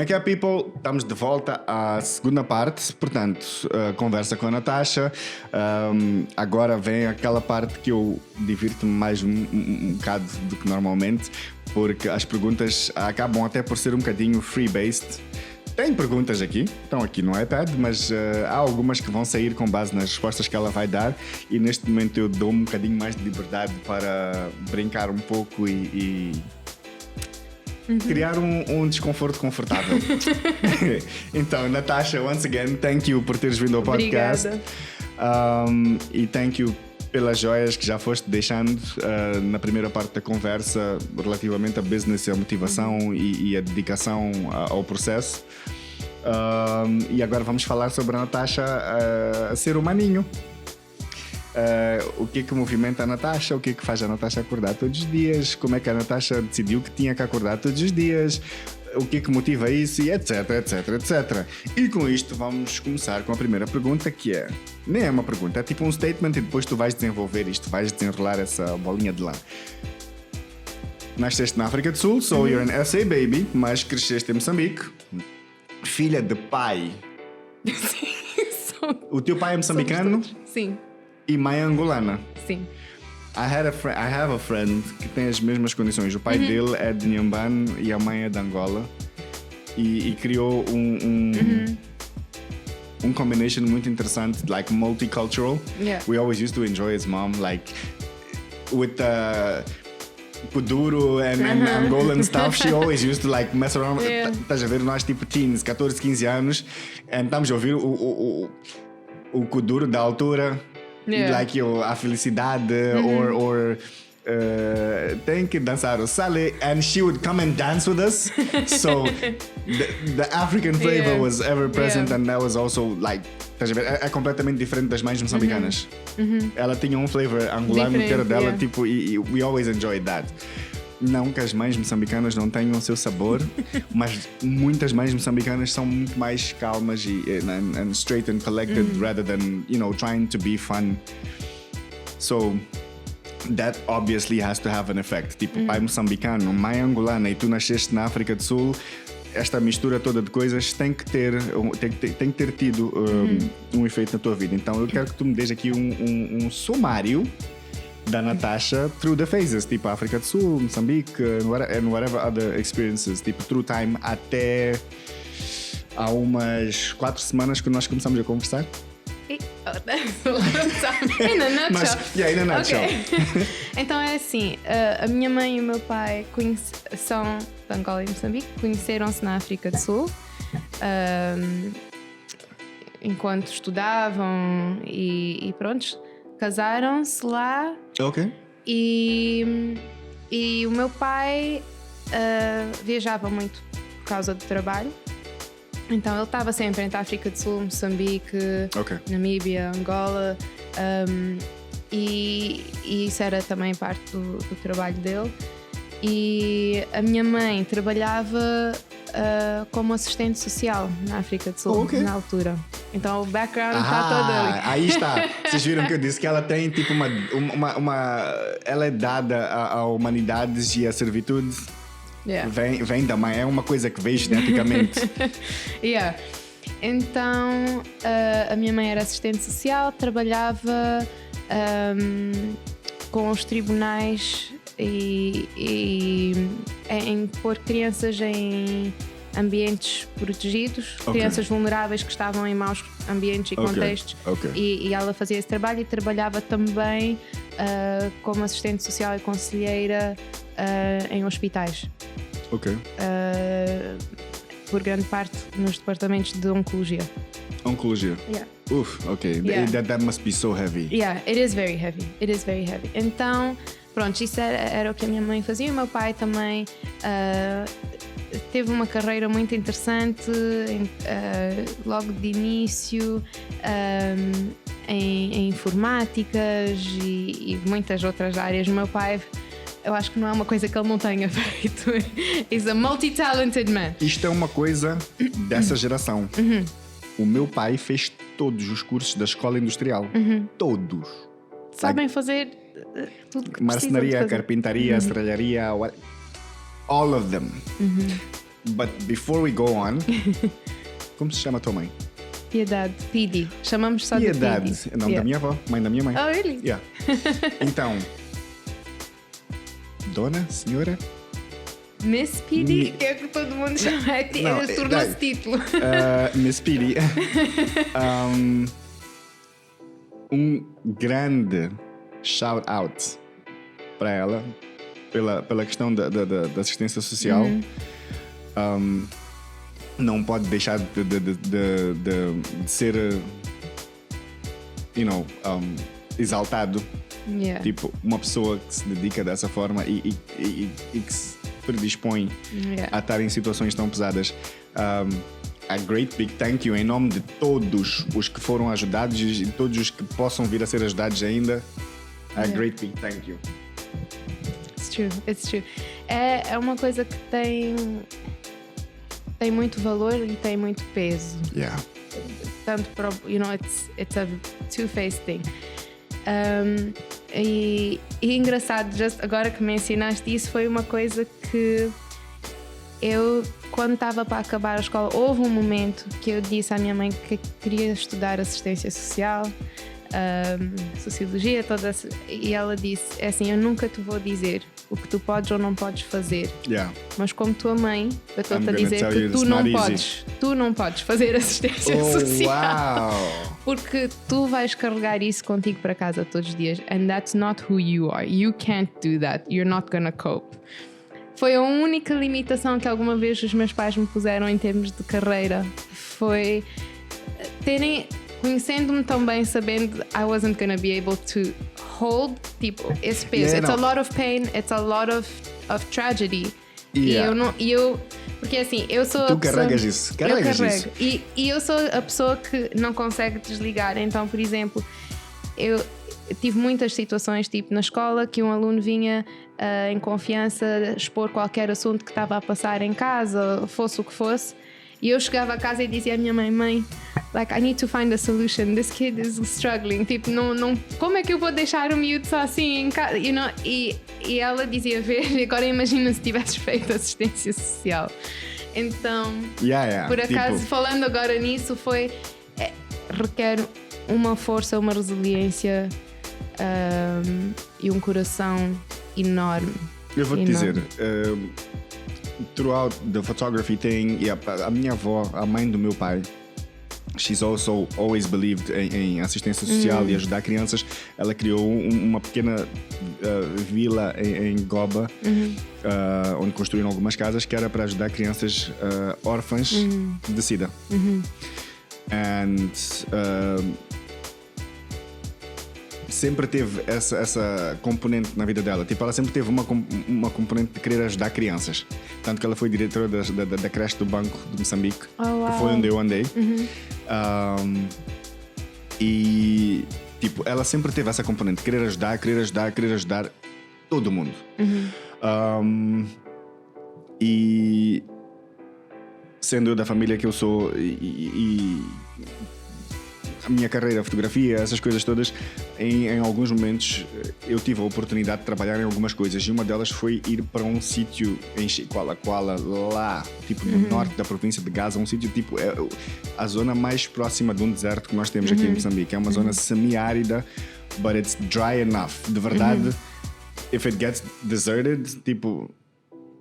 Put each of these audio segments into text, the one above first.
que é, people? Estamos de volta à segunda parte. Portanto, conversa com a Natasha. Agora vem aquela parte que eu divirto-me mais um bocado do que normalmente, porque as perguntas acabam até por ser um bocadinho free-based. Tem perguntas aqui, estão aqui no iPad, mas há algumas que vão sair com base nas respostas que ela vai dar, e neste momento eu dou um bocadinho mais de liberdade para brincar um pouco e criar um desconforto confortável. Então, Natasha, once again, thank you por teres vindo ao podcast. Obrigada. E thank you pelas joias que já foste deixando na primeira parte da conversa relativamente a business, a motivação e a dedicação ao processo. E agora vamos falar sobre a Natasha a ser humaninho. O que movimenta a Natasha, o que faz a Natasha acordar todos os dias, como é que a Natasha decidiu que tinha que acordar todos os dias, o que motiva isso, e etc. E com isto vamos começar com a primeira pergunta, que é... Nem é uma pergunta, é tipo um statement, e depois tu vais desenvolver isto, vais desenrolar essa bolinha de lã. Nasceste na África do Sul, so you're an SA baby, mas cresceste em Moçambique, filha de pai. Sim. O teu pai é moçambicano? Sim. E mãe é angolana? Sim. I have a friend que tem as mesmas condições. O pai dele é de Inhambane e a mãe é de Angola. E criou um combination muito interessante, like multicultural. Yeah. We always used to enjoy his mom, like with the Kuduro and Angolan stuff. She always used to like mess around. Yeah. Estás a ver, nós tipo teens, 14, 15 anos, e estamos a ouvir o Kuduro da altura. Yeah. Like a felicidade or tem que dançar o sale, and she would come and dance with us. So the African flavor was ever present, and that was also like, é completamente diferente das mães moçambicanas. Ela tinha um flavor angolano inteiro dela, tipo, e we always enjoyed that. Não que as mães moçambicanas não tenham o seu sabor, mas muitas mães moçambicanas são muito mais calmas and straight and collected, rather than, you know, trying to be fun. So that obviously has to have an effect. Tipo, pai moçambicano, mãe angolana, e tu nasceste na África do Sul, esta mistura toda de coisas tem que ter tido um efeito na tua vida. Então eu quero que tu me des aqui um sumário da Natasha through the phases, tipo África do Sul, Moçambique, and whatever other experiences, tipo through time, até há umas 4 semanas que nós começamos a conversar. In a nutshell. Mas, in a nutshell. Okay. Então é assim, a minha mãe e o meu pai são de Angola e Moçambique, conheceram-se na África do Sul enquanto estudavam e pronto, casaram-se lá. Ok. E o meu pai viajava muito por causa do trabalho. Então ele estava sempre entre a África do Sul, Moçambique, Namíbia, Angola, e isso era também parte do trabalho dele. E a minha mãe trabalhava como assistente social na África do Sul, na altura. Então o background está todo ali. Aí está. Vocês viram que eu disse que ela tem tipo ela é dada à humanidades e à servitude. Yeah. Vem da mãe, é uma coisa que veio geneticamente. Yeah. Então a minha mãe era assistente social, trabalhava com os tribunais e em pôr crianças em ambientes protegidos, crianças vulneráveis que estavam em maus ambientes e contextos. E ela fazia esse trabalho e trabalhava também como assistente social e conselheira em hospitais. Por grande parte nos departamentos de oncologia. Yeah. That must be so heavy. Yeah, it is very heavy. Então, pronto, isso era o que a minha mãe fazia. E o meu pai também teve uma carreira muito interessante logo de início em informáticas e muitas outras áreas. O meu pai, eu acho que não é uma coisa que ele não tenha feito. He's a multi-talented man. Isto é uma coisa dessa geração. O meu pai fez todos os cursos da escola industrial. Todos. Sabem fazer tudo que marcenaria, precisam de fazer. carpintaria, serralharia, all of them. But before we go on, como se chama a tua mãe? Piedade. Pidi. Chamamos só de Piedade. Pidi. Não, da minha avó, mãe da minha mãe. Oh, really? Yeah. Então, dona, senhora? Miss Pidi, que é que todo mundo chama. Tornou-se título. Miss Pidi. Grande shout out para ela pela questão da assistência social. Não pode deixar de ser exaltado. Yeah. Tipo, uma pessoa que se dedica dessa forma e que se predispõe a estar em situações tão pesadas. A great big thank you em nome de todos os que foram ajudados e todos os que possam vir a ser ajudados ainda. A great big thank you. It's true. É uma coisa que tem muito valor e tem muito peso. Yeah. Tanto para, it's a two-faced thing. E engraçado, agora que mencionaste isso, foi uma coisa que eu, quando estava para acabar a escola, houve um momento que eu disse à minha mãe que queria estudar assistência social, sociologia, e ela disse, é assim, eu nunca te vou dizer o que tu podes ou não podes fazer, mas como tua mãe, eu estou-te a dizer que tu não podes fazer assistência social, porque tu vais carregar isso contigo para casa todos os dias, and that's not who you are. You can't do that. You're not gonna cope. Foi a única limitação que alguma vez os meus pais me puseram em termos de carreira. Foi conhecendo-me tão bem, sabendo I wasn't gonna be able to hold, tipo, esse peso. It's a lot of pain, it's a lot of tragedy. E eu porque assim, eu sou tu carregas isso. Eu carrego. E eu sou a pessoa que não consegue desligar. Então, por exemplo, eu tive muitas situações, tipo na escola, que um aluno vinha em confiança expor qualquer assunto que estava a passar em casa, fosse o que fosse, e eu chegava a casa e dizia à minha mãe, like, I need to find a solution, this kid is struggling, tipo, não, como é que eu vou deixar o miúdo só assim em casa, e ela dizia, vê, agora imagina se tivesses feito assistência social. Então, por acaso, falando agora nisso, requer uma força, uma resiliência e um coração enorme. Eu vou-te dizer, throughout the photography thing, a minha avó, a mãe do meu pai, she's also always believed em assistência social e ajudar crianças. Ela criou uma pequena vila em Goba, onde construíram algumas casas, que era para ajudar crianças órfãs de SIDA. And sempre teve essa componente na vida dela. Tipo, ela sempre teve uma componente de querer ajudar crianças. Tanto que ela foi diretora da creche do Banco de Moçambique, que foi onde eu andei. E tipo, ela sempre teve essa componente de querer ajudar todo mundo. E sendo eu da família que eu sou e a minha carreira, a fotografia, essas coisas todas, em alguns momentos eu tive a oportunidade de trabalhar em algumas coisas, e uma delas foi ir para um sítio em Chiqualaquala, lá, tipo no norte da província de Gaza, um sítio tipo a zona mais próxima de um deserto que nós temos aqui em Moçambique. É uma zona semi-árida, but it's dry enough. De verdade, if it gets deserted, tipo,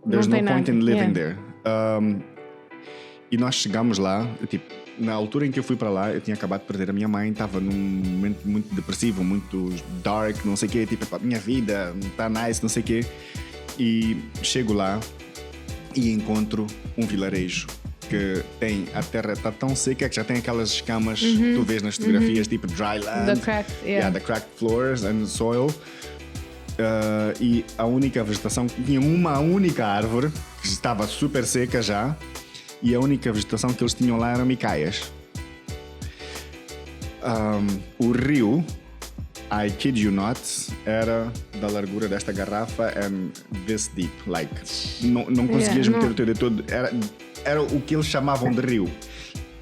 there's no point in living there. E nós chegamos lá, tipo, na altura em que eu fui para lá, eu tinha acabado de perder a minha mãe, estava num momento muito depressivo, muito dark, não sei o quê, tipo, a minha vida não está nice, não sei o quê. E chego lá e encontro um vilarejo que a terra está tão seca que já tem aquelas escamas que tu vês nas fotografias, tipo dry land, the cracked floors and soil. E a única vegetação, tinha uma única árvore que estava super seca já. E a única vegetação que eles tinham lá eram micaias. O rio, I kid you not, era da largura desta garrafa and this deep, like, não conseguias meter o teu dedo todo, era o que eles chamavam de rio.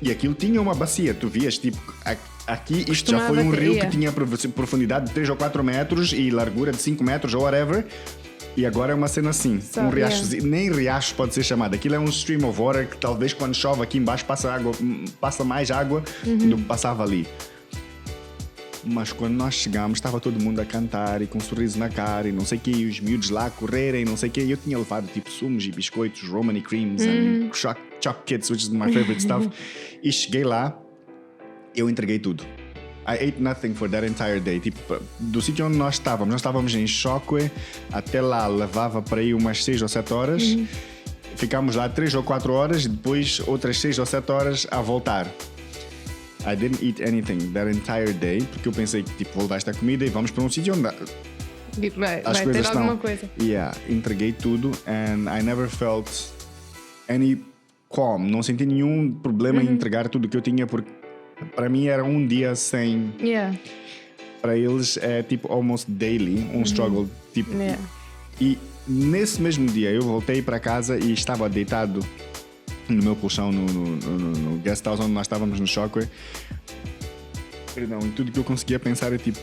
E aquilo tinha uma bacia, tu vias, tipo, aqui isto já foi um rio que tinha profundidade de 3 ou 4 metros e largura de 5 metros ou whatever. E agora é uma cena assim, um riachozinho, nem riacho pode ser chamado. Aquilo é um stream of water que talvez quando chove aqui embaixo passa mais água do que passava ali. Mas quando nós chegámos, estava todo mundo a cantar e com um sorriso na cara e não sei o quê, e os miúdos lá a correrem, não sei o quê. E eu tinha levado tipo sumos e biscoitos, Romani creams and choc kits, which is my favorite stuff. E cheguei lá, eu entreguei tudo. I ate nothing for that entire day. Tipo, do sítio onde nós estávamos em Chokwe, até lá levava para aí umas 6 ou 7 horas. Ficámos lá 3 ou 4 horas e depois outras 6 ou 7 horas a voltar. I didn't eat anything that entire day, porque eu pensei que tipo, vou levar esta comida e vamos para um sítio onde vai as ter coisas alguma estão. coisa. Yeah, entreguei tudo and I never felt any qualm. Não senti nenhum problema em entregar tudo que eu tinha, porque para mim era um dia sem. Yeah. Para eles é tipo almost daily, um struggle. Tipo, Yeah. E nesse mesmo dia eu voltei para casa e estava deitado no meu colchão no guest house onde nós estávamos no Chokwe. Perdão, e tudo que eu conseguia pensar é tipo,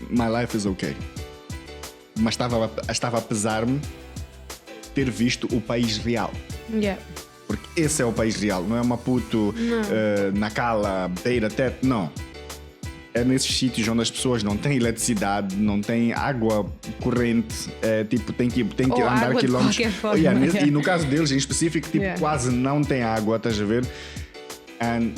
my life is okay. Mas estava a pesar-me ter visto o país real. Yeah. Porque esse é o país real, não é Maputo, Nacala, Beira, Tete, não. É nesses sítios onde as pessoas não têm eletricidade, não têm água corrente, tipo, tem que Ou andar água quilómetros. de qualquer forma, E no caso deles em específico, tipo, quase não tem água, estás a ver? And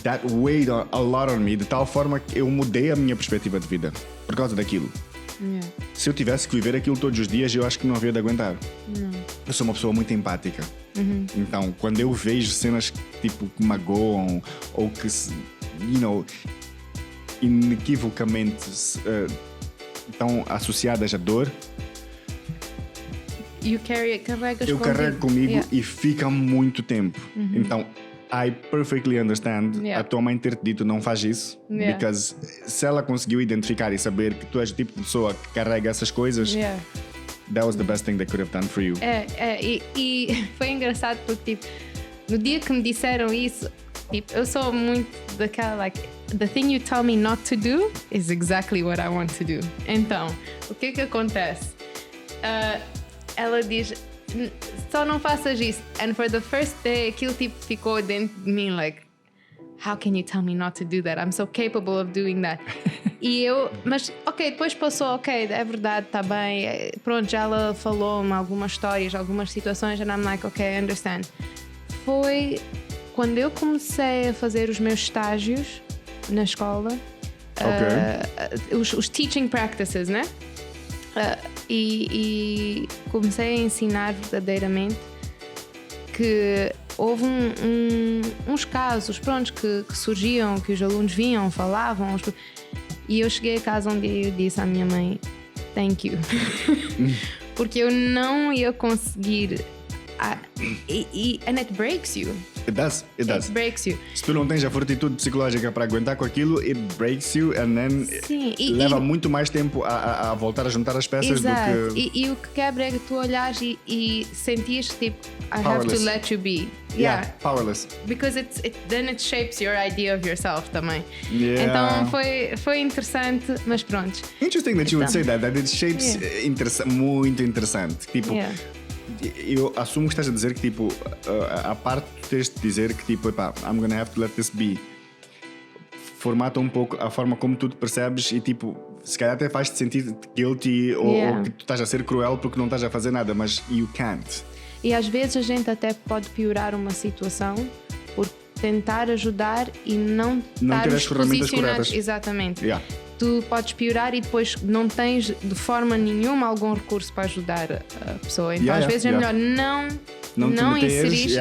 that weighed a lot on me, de tal forma que eu mudei a minha perspectiva de vida por causa daquilo. Yeah. Se eu tivesse que viver aquilo todos os dias, eu acho que não havia de aguentar. Não. Eu sou uma pessoa muito empática. Então, quando eu vejo cenas que tipo, que magoam ou que, inequivocamente estão associadas à dor, carregas eu carrego comigo Yeah. e fica muito tempo. Então, I perfectly understand Yeah. a tua mãe ter te dito não faz isso, Yeah. because se ela conseguiu identificar e saber que tu és o tipo de pessoa que carrega essas coisas, Yeah. that was the best thing they could have done for you. E foi engraçado porque, tipo, no dia que me disseram isso, tipo, eu sou muito daquela, like, the thing you tell me not to do is exactly what I want to do. Então, o que é que acontece? Ela diz, só não faças isso. And for the first day, aquilo tipo ficou dentro de mim, like, how can you tell me not to do that? I'm so capable of doing that. E eu, mas ok, depois passou, ok, é verdade, está bem. Pronto, já ela falou-me algumas histórias, algumas situações, and I'm like, ok, I understand. Foi quando eu comecei a fazer os meus estágios na escola, os teaching practices, né? E comecei a ensinar verdadeiramente que houve uns casos, pronto, que surgiam, que os alunos vinham, falavam, e eu cheguei a casa um dia e eu disse à minha mãe, thank you, porque eu não ia conseguir, and it breaks you. It does. It breaks you. Se tu não tens a fortitude psicológica para aguentar com aquilo, it breaks you and then Sim, leva muito mais tempo a voltar a juntar as peças. Exato. Do que... E o que quebra é que tu olhas e sentires tipo, I have to let you be. Yeah, powerless. Because then it shapes your idea of yourself também. Yeah. Então foi interessante, mas pronto. Interesting that you would say that it shapes muito interessante. Tipo, eu assumo que estás a dizer que tipo, a parte de teres de dizer que tipo, epá, I'm gonna have to let this be, formata um pouco a forma como tu te percebes e tipo, se calhar até faz-te sentir guilty ou que tu estás a ser cruel porque não estás a fazer nada, mas you can't. E às vezes a gente até pode piorar uma situação por tentar ajudar e não ter as ferramentas corretas. Exatamente. Yeah. Tu podes piorar e depois não tens de forma nenhuma algum recurso para ajudar a pessoa. Então às vezes é melhor não inserir.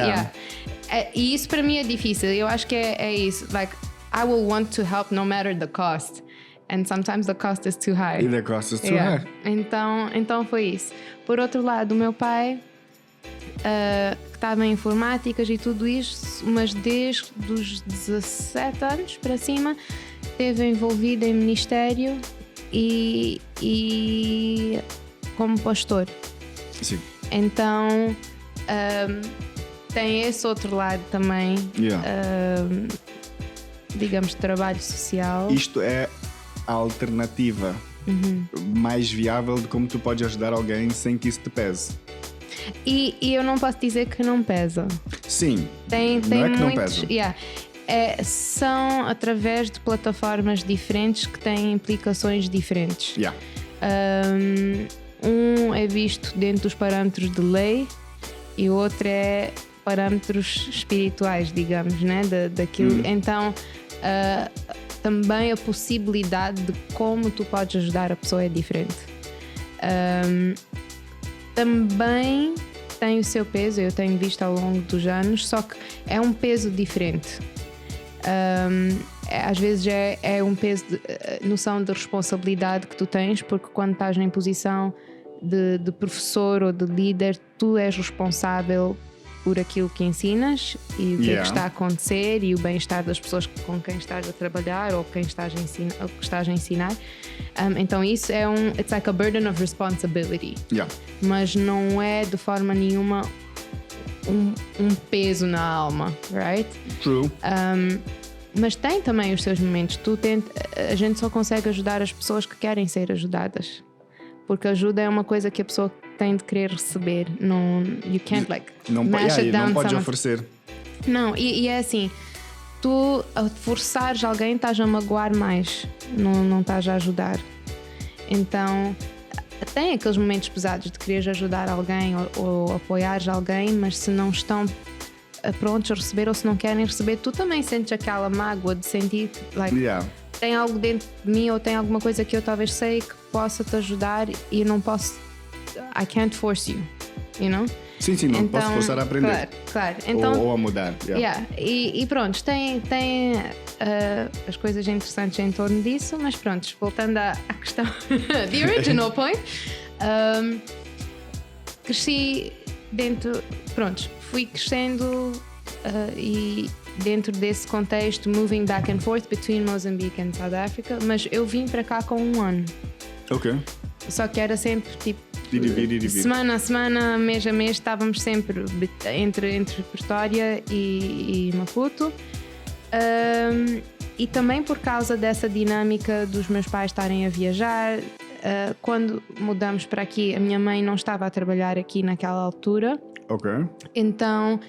E isso para mim é difícil. Eu acho que é isso. Like, I will want to help no matter the cost. And sometimes the cost is too high. The cost is too high. Então foi isso. Por outro lado, o meu pai, que estava em informáticas e tudo isso, mas desde os 17 anos para cima, esteve envolvido em ministério e como pastor. Sim. Então tem esse outro lado também, digamos, de trabalho social. Isto é a alternativa mais viável de como tu podes ajudar alguém sem que isso te pese. E eu não posso dizer que não pesa. Sim, Tem não é que não muitos, pesa. São através de plataformas diferentes que têm implicações diferentes. Um é visto dentro dos parâmetros de lei e o outro é parâmetros espirituais, digamos, né? Daquilo. Então, também a possibilidade de como tu podes ajudar a pessoa é diferente. Também tem o seu peso, eu tenho visto ao longo dos anos, só que é um peso diferente. Às vezes é um peso de noção de responsabilidade que tu tens, porque quando estás em posição de professor ou de líder, tu és responsável por aquilo que ensinas e o que é que está a acontecer e o bem-estar das pessoas com quem estás a trabalhar ou quem estás a ensinar. Então isso é it's like a burden of responsibility. Mas não é de forma nenhuma um peso na alma, right? True. Mas tem também os seus momentos. A gente só consegue ajudar as pessoas que querem ser ajudadas, porque ajuda é uma coisa que a pessoa tem de querer receber. You can't não podes oferecer. Não, e é assim, tu a forçares alguém estás a magoar mais, não estás a ajudar. Então tem aqueles momentos pesados de quereres ajudar alguém ou apoiares alguém, mas se não estão prontos a receber ou se não querem receber, tu também sentes aquela mágoa de sentir tem algo dentro de mim ou tem alguma coisa que eu talvez sei que possa te ajudar e não posso. I can't force you, you know? Sim, não posso forçar a aprender. Claro. Então, ou a mudar. E pronto, tem as coisas interessantes em torno disso, mas pronto, voltando à questão, the original point, cresci dentro, fui crescendo e dentro desse contexto, moving back and forth between Mozambique and South Africa, mas eu vim para cá com 1 ano. Ok. Só que era sempre tipo dividir. Semana a semana, mês a mês, estávamos sempre entre Pretória e Maputo. E também por causa dessa dinâmica dos meus pais estarem a viajar, quando mudamos para aqui, a minha mãe não estava a trabalhar aqui naquela altura. Ok. Então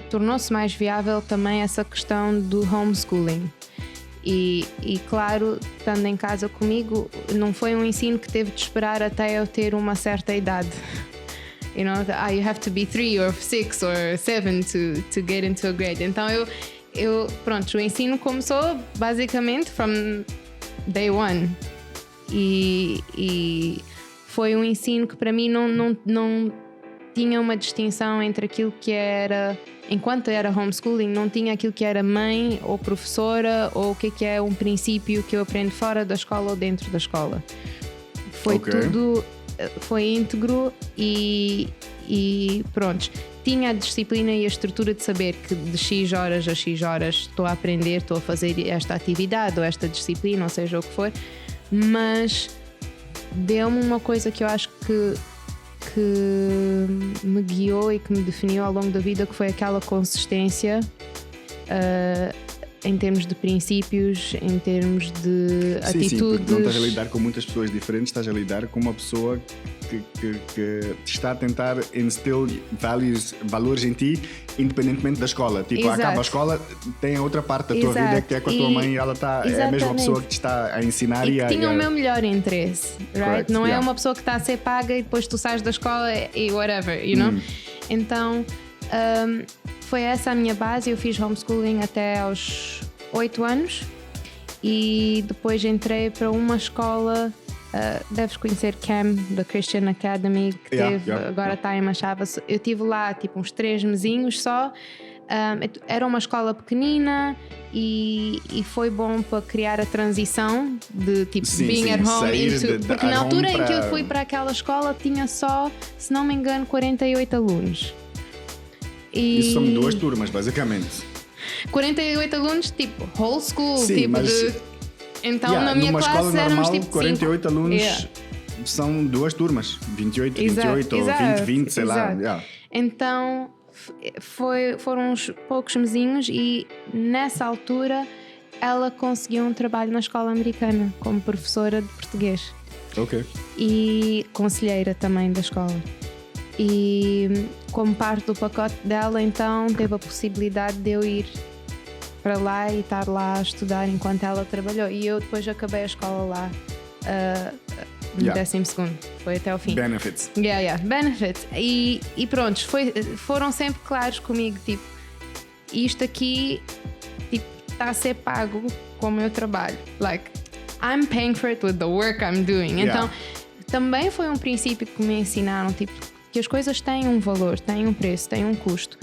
tornou-se mais viável também essa questão do homeschooling. E claro, estando em casa comigo, não foi um ensino que teve de esperar até eu ter uma certa idade. You know, you have to be 3 or 6 or 7 to get into a grade. Então o ensino começou basicamente from day one. E foi um ensino que para mim não tinha uma distinção entre aquilo que era, enquanto era homeschooling, não tinha aquilo que era mãe ou professora ou o que é um princípio que eu aprendo fora da escola ou dentro da escola. Foi tudo, foi íntegro e pronto. Tinha a disciplina e a estrutura de saber que de X horas a X horas estou a aprender, estou a fazer esta atividade ou esta disciplina, ou seja o que for, mas deu-me uma coisa que eu acho que me guiou e que me definiu ao longo da vida, que foi aquela consistência em termos de princípios, em termos de atitudes. Sim, não estás a lidar com muitas pessoas diferentes, estás a lidar com uma pessoa que está a tentar instill valores em ti, independentemente da escola. Tipo, acaba a escola, tem a outra parte da tua vida que é com a tua mãe e ela é a mesma pessoa que te está a ensinar e que tinha o meu melhor interesse, right? Correct, não é uma pessoa que está a ser paga e depois tu sais da escola e whatever, you know? Então foi essa a minha base. Eu fiz homeschooling até aos 8 anos e depois entrei para uma escola. Deves conhecer CAM, da Christian Academy, que agora está em Machava. Eu estive lá tipo uns 3 mesinhos só. Era uma escola pequenina e foi bom para criar a transição de tipo being at home porque na altura em que eu fui para aquela escola tinha só, se não me engano, 48 alunos. Isso são 2 turmas, basicamente. 48 alunos, tipo whole school, sim, tipo mas... de... Então na minha numa classe escola éramos normal, tipo 48 5. alunos são 2 turmas, 28, exato, 28 ou 20, sei lá. Então foram uns poucos mesinhos e nessa altura ela conseguiu um trabalho na escola americana como professora de português. Ok. E conselheira também da escola. E como parte do pacote dela, então teve a possibilidade de eu ir para lá e estar lá a estudar enquanto ela trabalhou. E eu depois acabei a escola lá no 12º. Foi até o fim. Benefits. Benefits. E pronto, foram sempre claros comigo, tipo, isto aqui tipo, está a ser pago com o meu trabalho. Like, I'm paying for it with the work I'm doing. Então, também foi um princípio que me ensinaram, tipo, que as coisas têm um valor, têm um preço, têm um custo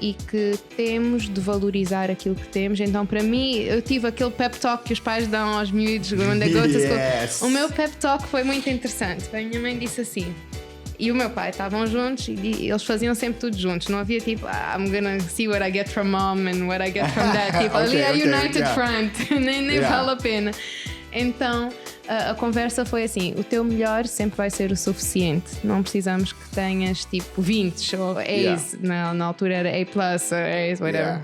e que temos de valorizar aquilo que temos. Então, para mim, eu tive aquele pep talk que os pais dão aos miúdos quando go to school. O meu pep talk foi muito interessante. A minha mãe disse assim, e o meu pai estavam juntos e eles faziam sempre tudo juntos. Não havia tipo, I'm gonna see what I get from mom and what I get from dad. Tipo, ali é United Front, nem vale a pena. Então a conversa foi assim: o teu melhor sempre vai ser o suficiente. Não precisamos que tenhas tipo 20 ou A's, na altura era A+, ou A's, whatever.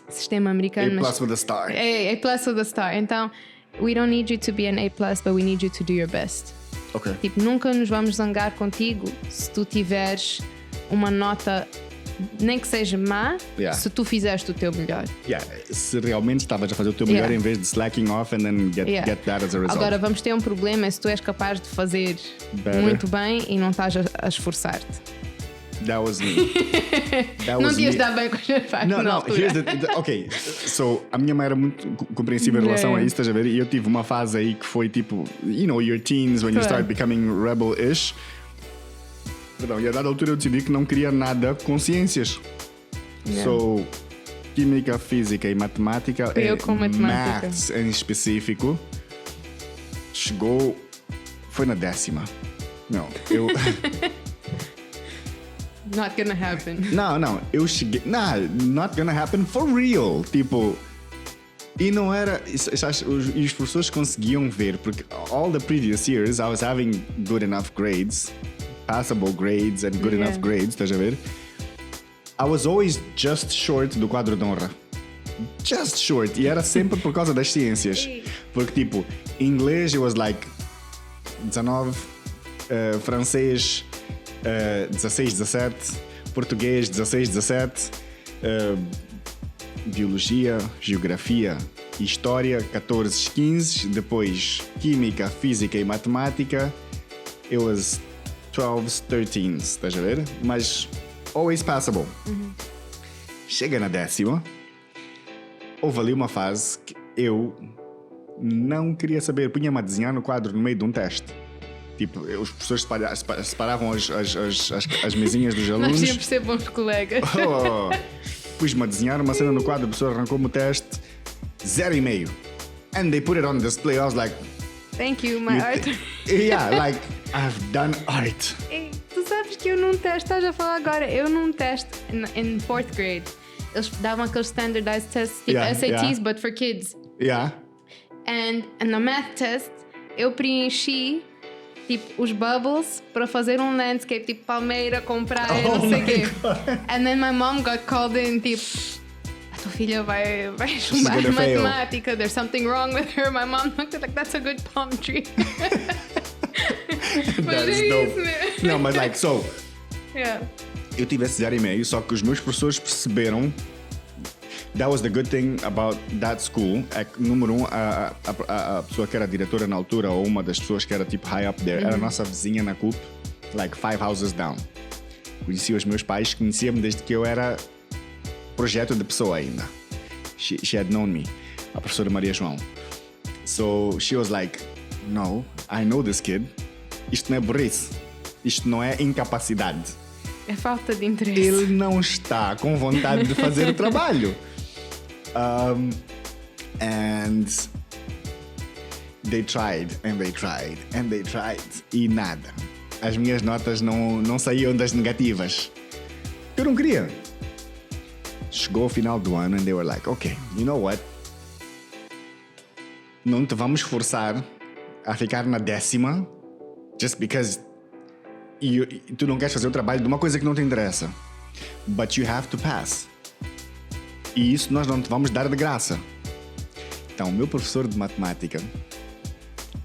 Sistema americano. A+ with a star. A+ with a star. Então, we don't need you to be an A+, but we need you to do your best. Ok. Tipo, nunca nos vamos zangar contigo se tu tiveres uma nota, nem que seja má, se tu fizeste o teu melhor. Se realmente estavas a fazer o teu melhor em vez de slacking off and then get that as a result. Agora vamos ter um problema se tu és capaz de fazer muito bem e não estás a esforçar-te. That was me. Não devias dar bem com os meus pais na altura. Ok, so a minha mãe era muito compreensiva em relação a isso, estás a ver? E eu tive uma fase aí que foi tipo, you know, your teens, when you start becoming rebel-ish. Perdão, e a dada altura eu decidi que não queria nada com ciências. So, química, física e matemática, maths em específico, foi na 10ª. Não, eu... Not gonna happen. Não, eu cheguei... not gonna happen for real. Tipo... E não era... E os professores conseguiam ver, porque all the previous years I was having good enough grades, passable grades and good enough grades, estás a ver? I was always just short do quadro de honra. Just short. E era sempre por causa das ciências. Porque tipo, inglês it was like 19, francês 16, 17, português 16, 17, biologia, geografia e história 14, 15, depois química, física e matemática it was 12, 13, estás a ver? Mas always passable. Chega na 10ª, houve ali uma fase que eu não queria saber, punha-me a desenhar no quadro no meio de um teste. Tipo, os professores separavam as mesinhas dos alunos. Nós tínhamos de ser bons colegas. Pus-me a desenhar uma cena no quadro, o professor arrancou-me o teste 0,5. And they put it on display. I was like, thank you, my art. Like, I've done art. Tu sabes que eu num teste, estás a falar agora, eu num teste in 4th grade, eles davam aqueles standardized tests, tipo SATs, but for kids. And na math test, eu preenchi tipo os bubbles para fazer um landscape, tipo palmeira com praia, não sei o quê. And then my mom got called in, tipo, a tua filha vai chumbar matemática, there's something wrong with her. My mom looked at like, that's a good palm tree. Mas é isso mesmo. Não, mas like, so eu tive esse 0,5, só que os meus professores perceberam. That was the good thing about that school. É que, número 1, a pessoa que era diretora na altura, ou uma das pessoas que era tipo high up there, era a nossa vizinha na CUP, like 5 houses down. Conhecia os meus pais, conhecia-me desde que eu era projeto de pessoa ainda. She had known me, a professora Maria João. So she was like, no, I know this kid. Isto não é burrice. Isto não é incapacidade. É falta de interesse. Ele não está com vontade de fazer o trabalho. And they tried, and they tried, and they tried. E nada. As minhas notas não saíam das negativas. Eu não queria. Chegou ao final do ano and they were like, okay, you know what? Não te vamos forçar a ficar na 10ª just because tu não queres fazer o trabalho de uma coisa que não te interessa. But you have to pass. E isso nós não te vamos dar de graça. Então, meu professor de matemática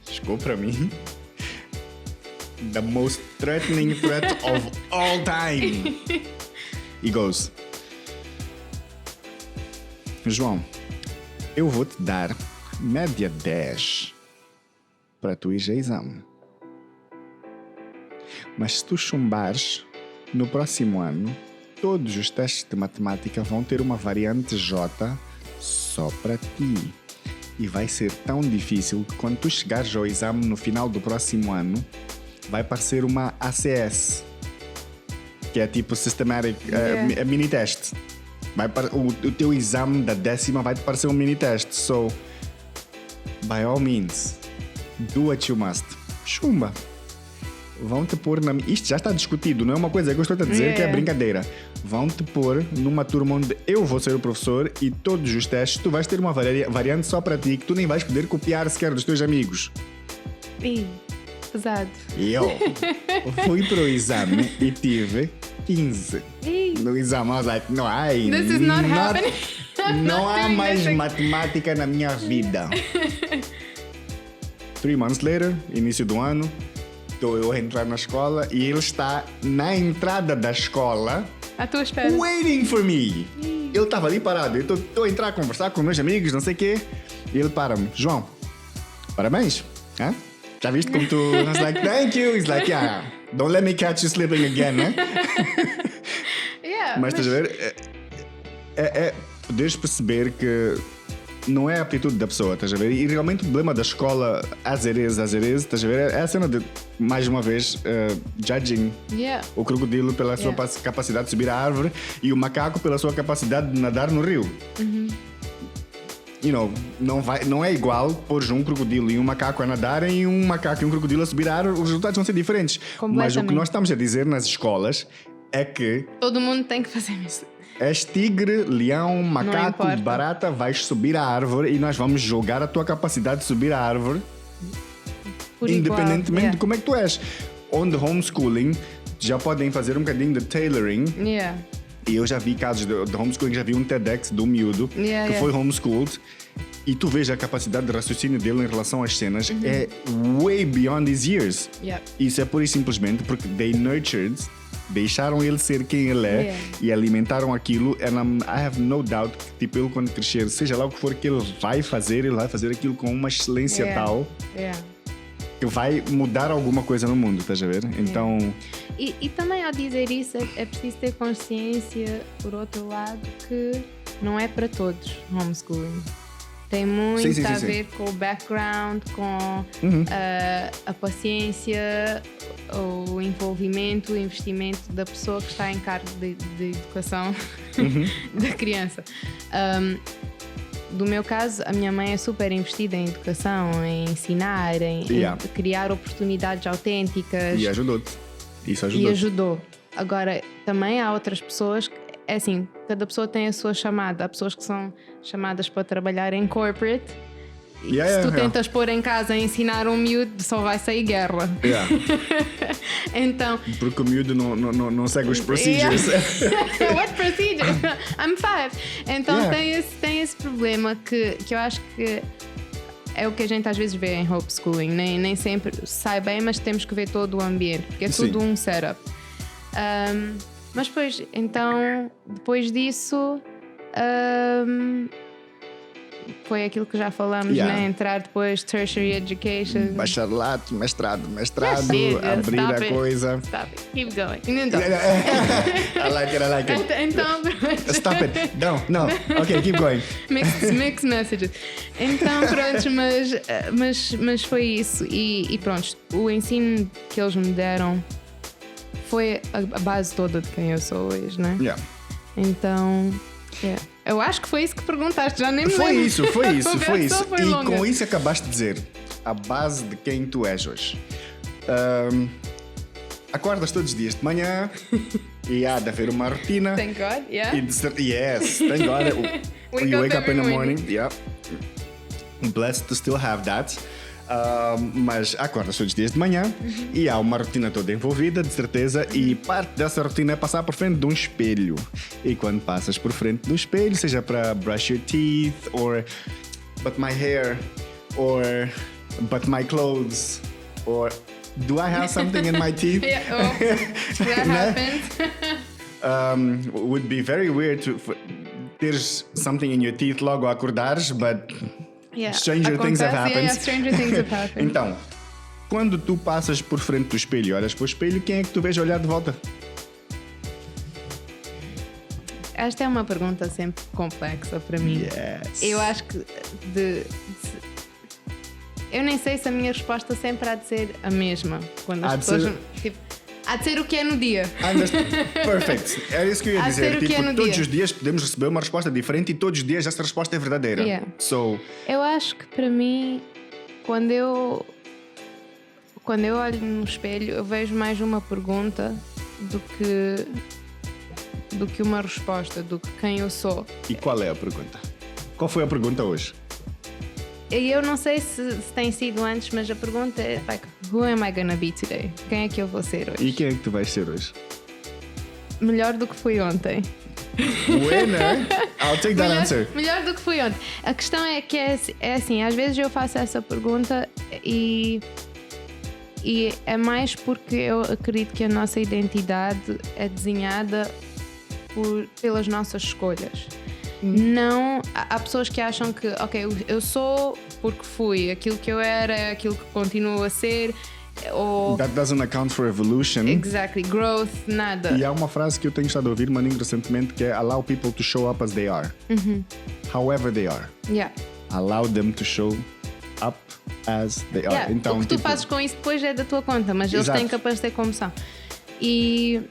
chegou para mim, the most threatening threat of all time. He goes, João, eu vou te dar média 10 para tu ir a exame. Mas se tu chumbares, no próximo ano, todos os testes de matemática vão ter uma variante J só para ti. E vai ser tão difícil que quando tu chegares ao exame no final do próximo ano, vai parecer uma ACS, que é tipo Systematic mini teste. O teu exame da 10ª vai te parecer um mini teste. So, by all means, do what you must. Chumba. Vão-te pôr na... Isto já está discutido, não é uma coisa que eu estou a dizer que é brincadeira. Vão-te pôr numa turma onde eu vou ser o professor e todos os testes tu vais ter uma variante só para ti que tu nem vais poder copiar sequer dos teus amigos. Ih, pesado. E eu fui para o exame e tive 15. No exame, I was like, no, This is not happening. Não há mais matemática na minha vida. 3 months later, início do ano, estou eu a entrar na escola e ele está na entrada da escola à tua espera. Waiting for me. Ele estava ali parado. Eu estou a entrar a conversar com meus amigos, não sei o quê. E ele para-me. João, parabéns. Hã? Já viste como tu... I was like, thank you. He's like, yeah, don't let me catch you slipping again, né? Mas estás a ver? Poderes perceber que não é a aptitude da pessoa, estás a ver? E realmente o problema da escola, às vezes, estás a ver? É a cena de, mais uma vez, judging o crocodilo pela sua capacidade de subir a árvore e o macaco pela sua capacidade de nadar no rio. You know, não é igual pôr um crocodilo e um macaco a nadarem e um macaco e um crocodilo a subir a árvore. Os resultados vão ser diferentes. Mas o que nós estamos a dizer nas escolas é que todo mundo tem que fazer isso. És tigre, leão, macaco, barata, vais subir a árvore e nós vamos julgar a tua capacidade de subir a árvore independentemente de como é que tu és. On the homeschooling, já podem fazer um bocadinho de tailoring. E eu já vi casos de homeschooling, já vi um TEDx do miúdo que foi homeschooled e tu vês a capacidade de raciocínio dele em relação às cenas é way beyond his years. Isso é pura e simplesmente porque they nurtured, deixaram ele ser quem ele é e alimentaram aquilo. And I have no doubt que tipo, ele quando crescer, seja lá o que for que ele vai fazer aquilo com uma excelência tal que vai mudar alguma coisa no mundo, estás a ver? Então... E também ao dizer isso é preciso ter consciência, por outro lado, que não é para todos homeschooling. Tem muito a ver com o background, com a paciência, o envolvimento, o investimento da pessoa que está em cargo de educação da criança. Do meu caso, a minha mãe é super investida em educação, em ensinar, em criar oportunidades autênticas. E ajudou-te. Isso ajudou. E ajudou. Agora, também há outras pessoas que, é assim, cada pessoa tem a sua chamada. Há pessoas que são chamadas para trabalhar em corporate. E se tu tentas pôr em casa a ensinar um miúdo, só vai sair guerra. Então, porque o miúdo não segue os procedures. What procedure? I'm 5. Então tem esse problema que eu acho que é o que a gente às vezes vê em homeschooling. Nem sempre sai bem, mas temos que ver todo o ambiente, porque é tudo um setup. Mas depois, então, depois disso, foi aquilo que já falamos, né? Entrar depois, tertiary education. Bacharelato, mestrado, abrir a coisa. Stop it, keep going. I like it. Então, stop it, no, ok, keep going. Mixed messages. Então, pronto, mas foi isso. E pronto, o ensino que eles me deram foi a base toda de quem eu sou hoje, né? Então, eu acho que foi isso que perguntaste, já nem me lembro. Foi isso. E com isso acabaste de dizer a base de quem tu és hoje. Acordas todos os dias de manhã e há de haver uma rotina. Thank God, Yes, thank God. You wake up in the morning. Blessed to still have that. Mas acordas todos os dias de manhã e há uma rotina toda envolvida, de certeza, e parte dessa rotina é passar por frente de um espelho. E quando passas por frente do espelho, seja para brush your teeth ou but my hair, or but my clothes, or do I have something in my teeth? That happens. Would be very weird to teres something in your teeth logo a acordares, but stranger things have happened. Stranger things have happened. Então, quando tu passas por frente do espelho, olhas para o espelho, quem é que tu vês olhar de volta? Esta é uma pergunta sempre complexa para mim. Yes. Eu acho que eu nem sei se a minha resposta sempre há de ser a mesma. Quando as pessoas há de ser o que é no dia. Perfect. É isso que eu ia dizer. Tipo, todos os dias podemos receber uma resposta diferente e todos os dias essa resposta é verdadeira. Eu acho que para mim, quando eu olho no espelho, eu vejo mais uma pergunta do que uma resposta, do que quem eu sou. E qual é a pergunta? Qual foi a pergunta hoje? Eu não sei se tem sido antes, mas a pergunta é like, who am I gonna be today? Quem é que eu vou ser hoje? E quem é que tu vais ser hoje? Melhor do que fui ontem. Winner? I'll take that answer. Melhor do que fui ontem. A questão é que é assim, às vezes eu faço essa pergunta e é mais porque eu acredito que a nossa identidade é desenhada pelas nossas escolhas. Não, há pessoas que acham que, eu sou porque fui, aquilo que eu era, aquilo que continuo a ser, ou... That doesn't account for evolution. Exactly, growth, nada. E há uma frase que eu tenho estado a ouvir, maninho, recentemente, que é allow people to show up as they are. However they are. Allow them to show up as they are. Então, o que tu fazes com isso depois é da tua conta, mas eles têm que aparecer como são. E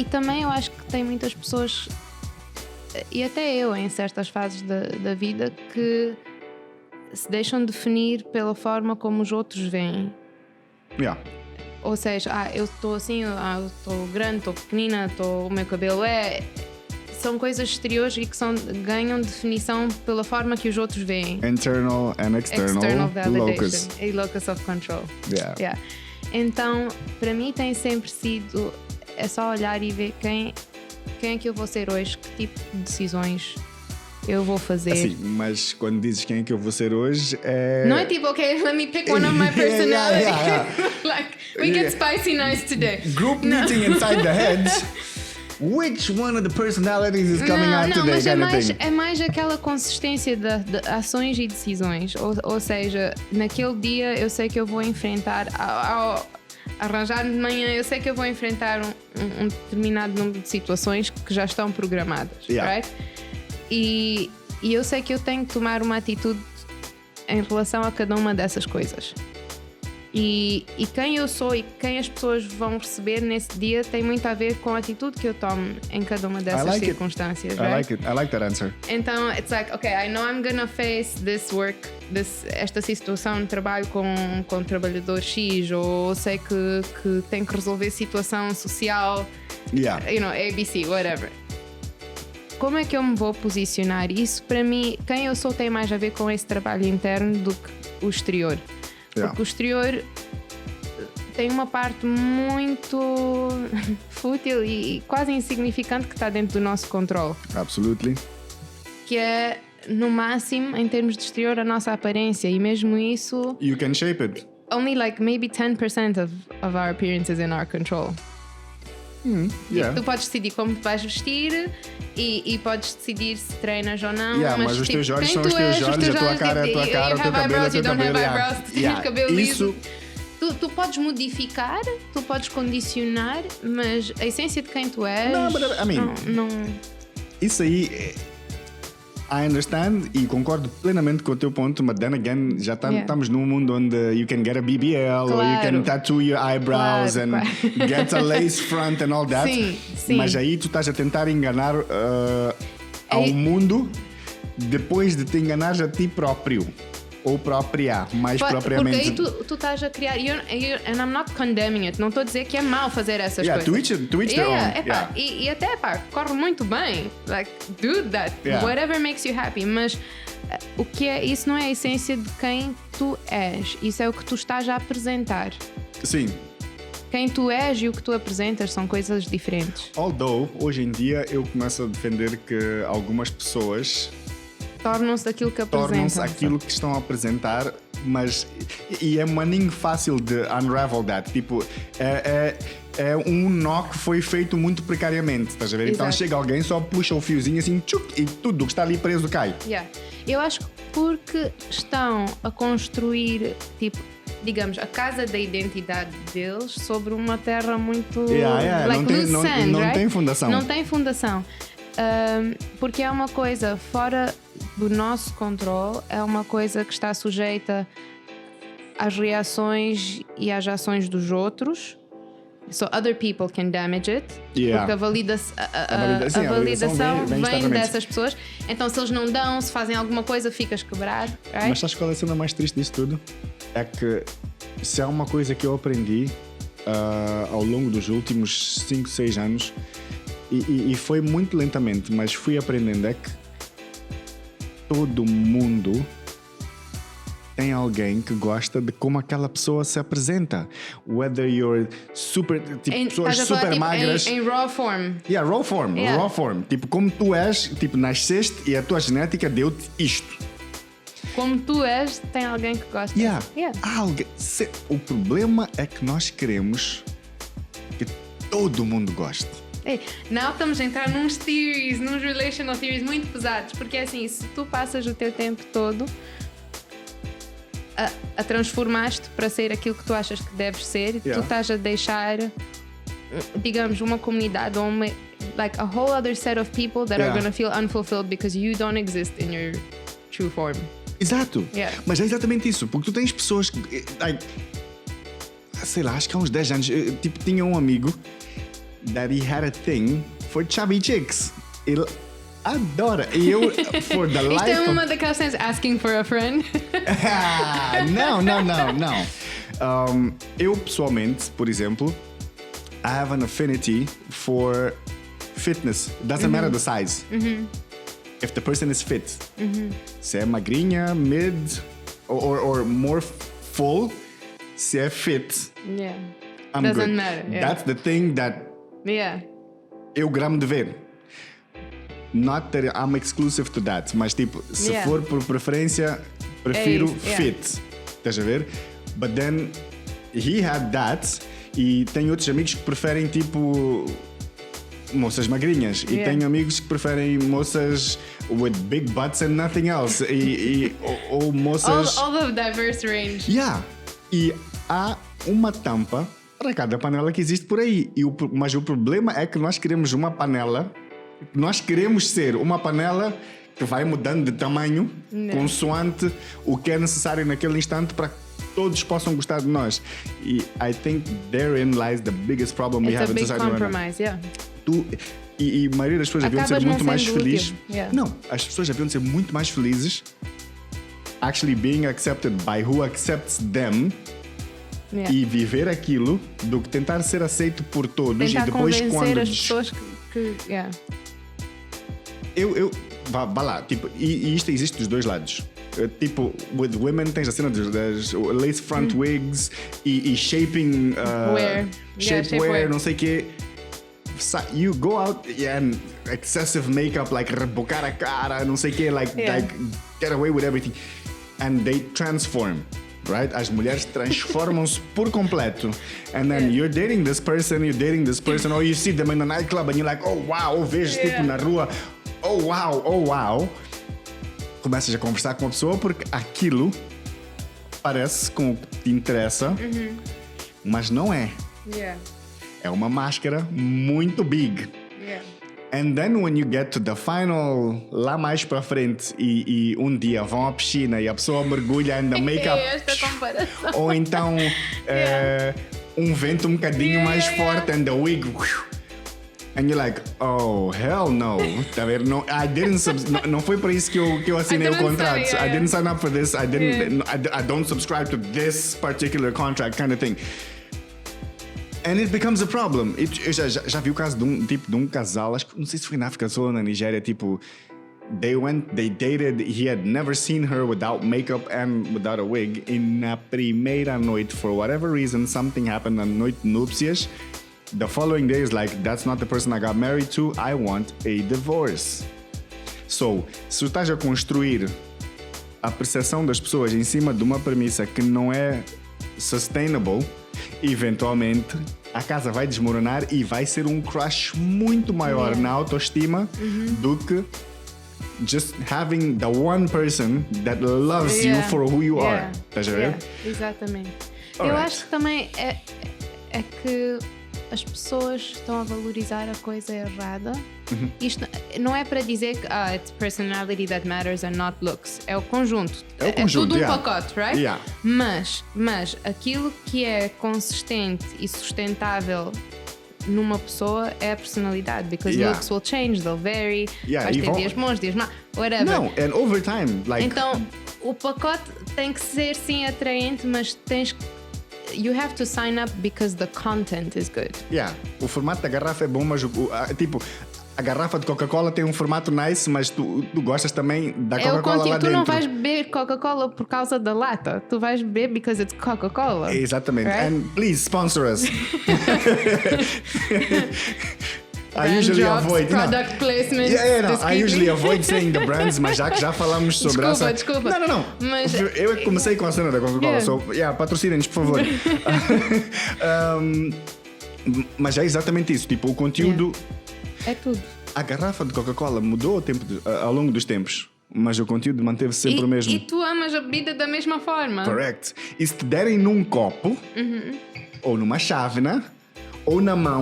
também eu acho que tem muitas pessoas... E até eu, em certas fases da vida, que se deixam definir pela forma como os outros veem. Ou seja, eu estou assim, eu estou grande, estou pequenina, o meu cabelo são coisas exteriores e que ganham definição pela forma que os outros veem. Internal and external validation e locus of control. Então, para mim tem sempre sido, é só olhar e ver quem é que eu vou ser hoje, que tipo de decisões eu vou fazer. Assim, mas quando dizes quem é que eu vou ser hoje não é tipo, let me pick one of my personality. Like, we get spicy nice today. Group meeting inside the heads. Which one of the personalities is coming out today? Mas é mais aquela consistência de ações e decisões. Ou seja, naquele dia eu sei que eu vou enfrentar ao arranjar-me de manhã, eu sei que eu vou enfrentar um determinado número de situações que já estão programadas, right? E eu sei que eu tenho que tomar uma atitude em relação a cada uma dessas coisas. E quem eu sou e quem as pessoas vão receber nesse dia tem muito a ver com a atitude que eu tomo em cada uma dessas circunstâncias. Right? I like that answer. Então, it's like, I know I'm gonna face this work, esta situação de trabalho com trabalhador X, ou sei que tenho que resolver situação social, ABC, whatever. Como é que eu me vou posicionar? Isso, para mim, quem eu sou tem mais a ver com esse trabalho interno do que o exterior. Porque o exterior tem uma parte muito fútil e quase insignificante que está dentro do nosso controle. Absolutely. Que é, no máximo, em termos de exterior, a nossa aparência. E mesmo isso... You can shape it. Only like maybe 10% of our appearance is in our control. Tu podes decidir como te vais vestir e podes decidir se treinas ou não. Mas os teus olhos são os teus olhos, a tua cara é a tua cara, o teu cabelo é o teu cabelo. Isso. Tu podes modificar, tu podes condicionar, mas a essência de quem tu és. Não. Isso aí. I understand e concordo plenamente com o teu ponto, but then again, já estamos num mundo onde you can get a BBL, or you can tattoo your eyebrows and get a lace front and all that. Sim. Mas aí tu estás a tentar enganar ao mundo depois de te enganares a ti próprio. Ou própria, mais propriamente. Porque aí tu estás a criar. And I'm not condemning it. Não estou a dizer que é mau fazer essas coisas. To each their own. E até, corre muito bem. Like, do that. Whatever makes you happy. Mas o que é, isso não é a essência de quem tu és. Isso é o que tu estás a apresentar. Sim. Quem tu és e o que tu apresentas são coisas diferentes. Although, hoje em dia, eu começo a defender que algumas pessoas Tornam-se aquilo que apresentam. Tornam-se aquilo que estão a apresentar, mas... E é maninho fácil de unravel that. Tipo, é um nó que foi feito muito precariamente, estás a ver? Então Exato. chega alguém, só puxa o fiozinho assim, tchuc, e tudo que está ali preso cai. Yeah. Eu acho que porque estão a construir, tipo, digamos, a casa da identidade deles sobre uma terra muito like loose sand, não right? tem fundação. Não tem fundação. Porque é uma coisa fora do nosso controle, é uma coisa que está sujeita às reações e às ações dos outros. So other people can damage it. Yeah. Porque a validação vem dessas pessoas. Então se eles não dão, se fazem alguma coisa, ficas quebrado, right? Mas sabes qual é a cena mais triste disso tudo? É que se há uma coisa que eu aprendi ao longo dos últimos 5, 6 anos, e foi muito lentamente, mas fui aprendendo, é que todo mundo tem alguém que gosta de como aquela pessoa se apresenta. Whether you're super... Tipo, pessoas super magras... Em raw form. Yeah, raw form. Raw form. Tipo, como tu és, tipo, nasceste e a tua genética deu-te isto. Como tu és, tem alguém que gosta. Yeah. O problema é que nós queremos que todo mundo goste. Ei, não estamos a entrar nos relational theories muito pesados, porque é assim, se tu passas o teu tempo todo a transformar-te para ser aquilo que tu achas que deves ser, tu estás a deixar, digamos, uma comunidade ou like a whole other set of people that are gonna feel unfulfilled because you don't exist in your true form. Exato. Mas é exatamente isso, porque tu tens pessoas que, sei lá, acho que há uns 10 anos, tipo, tinha um amigo that he had a thing for chubby chicks. Ele adora. E eu, for the life Isto é uma daquelas cenas, asking for a friend. Não. Eu, pessoalmente, por exemplo, I have an affinity for fitness. It doesn't matter the size. If the person is fit. Se é magrinha, mid, or more full, se é fit. I'm Doesn't good. matter. That's the thing that eu gramo de ver. Not that I'm exclusive to that, mas tipo, se for por preferência, prefiro fit. Estás a ver? But then he had that, e tenho outros amigos que preferem tipo moças magrinhas, e tenho amigos que preferem moças with big butts and nothing else, ou moças all the diverse range. E há uma tampa para cada panela que existe por aí. Mas o problema é que nós queremos uma panela. Nós queremos ser uma panela que vai mudando de tamanho consoante o que é necessário naquele instante para que todos possam gostar de nós. E I think therein lies the biggest problem we have in society right now. E a maioria das pessoas deviam ser muito mais felizes. Não, as pessoas deviam ser muito mais felizes actually being accepted by who accepts them. E viver aquilo do que tentar ser aceito por todos. Tentar e depois quando as pessoas que vá lá, tipo, e isto existe dos dois lados. Tipo, with women tens a cena das lace front wigs e shaping shapewear, não sei o quê. You go out and excessive makeup, like rebocar a cara, não sei o quê, like get away with everything, and they transform. Right? As mulheres transformam-se por completo. And then you're dating this person, or you see them in a nightclub and you're like, oh wow, ou vês tipo na rua, oh wow. Começas a conversar com a pessoa porque aquilo parece com o que te interessa, mas não é. É uma máscara muito big. And then when you get to the final, lá mais para frente, e um dia vão à piscina e a pessoa mergulha and the makeup, ou então um vento um bocadinho mais forte and the wig, and you're like, oh hell no, tá vendo? No, não foi para isso que eu assinei o contrato. I didn't sign up for this. I don't subscribe to this particular contract, kind of thing. And it becomes a problem. Eu já vi o caso de um casal, acho que não sei se foi na África ou na Nigéria, tipo, they dated, he had never seen her without makeup and without a wig. E na primeira noite, for whatever reason, something happened na noite de núpcias. The following day is like, that's not the person I got married to, I want a divorce. So, se tu estás a construir a percepção das pessoas em cima de uma premissa que não é sustainable, eventualmente a casa vai desmoronar e vai ser um crash muito maior na autoestima do que just having the one person that loves you for who you are. Estás a ver? Exatamente. Eu acho que também é que as pessoas estão a valorizar a coisa errada. Isto não é para dizer que it's personality that matters and not looks. É o conjunto. É tudo um pacote, right? Mas aquilo que é consistente e sustentável numa pessoa é a personalidade, because looks will change, they'll vary, vais ter dias bons, dias maus, whatever. No, and over time, like... Então, o pacote tem que ser sim atraente, mas you have to sign up because the content is good. O formato da garrafa é bom, mas tipo, a garrafa de Coca-Cola tem um formato nice, mas tu gostas também da Coca-Cola lá dentro. Tu não vais beber Coca-Cola por causa da lata. Tu vais beber because it's Coca-Cola. Exatamente. Right? And please sponsor us. I usually avoid product placement. I usually avoid saying the brands, mas já falamos sobre essa. Desculpa. Não. Mas eu é que comecei com a cena da Coca-Cola. So, patrocinem-nos, por favor. Mas é exatamente isso. Tipo, o conteúdo. É tudo. A garrafa de Coca-Cola mudou ao longo dos tempos, mas o conteúdo manteve-se sempre o mesmo. E tu amas a bebida da mesma forma. Correct. E se te derem num copo, ou numa chávena, ou na mão,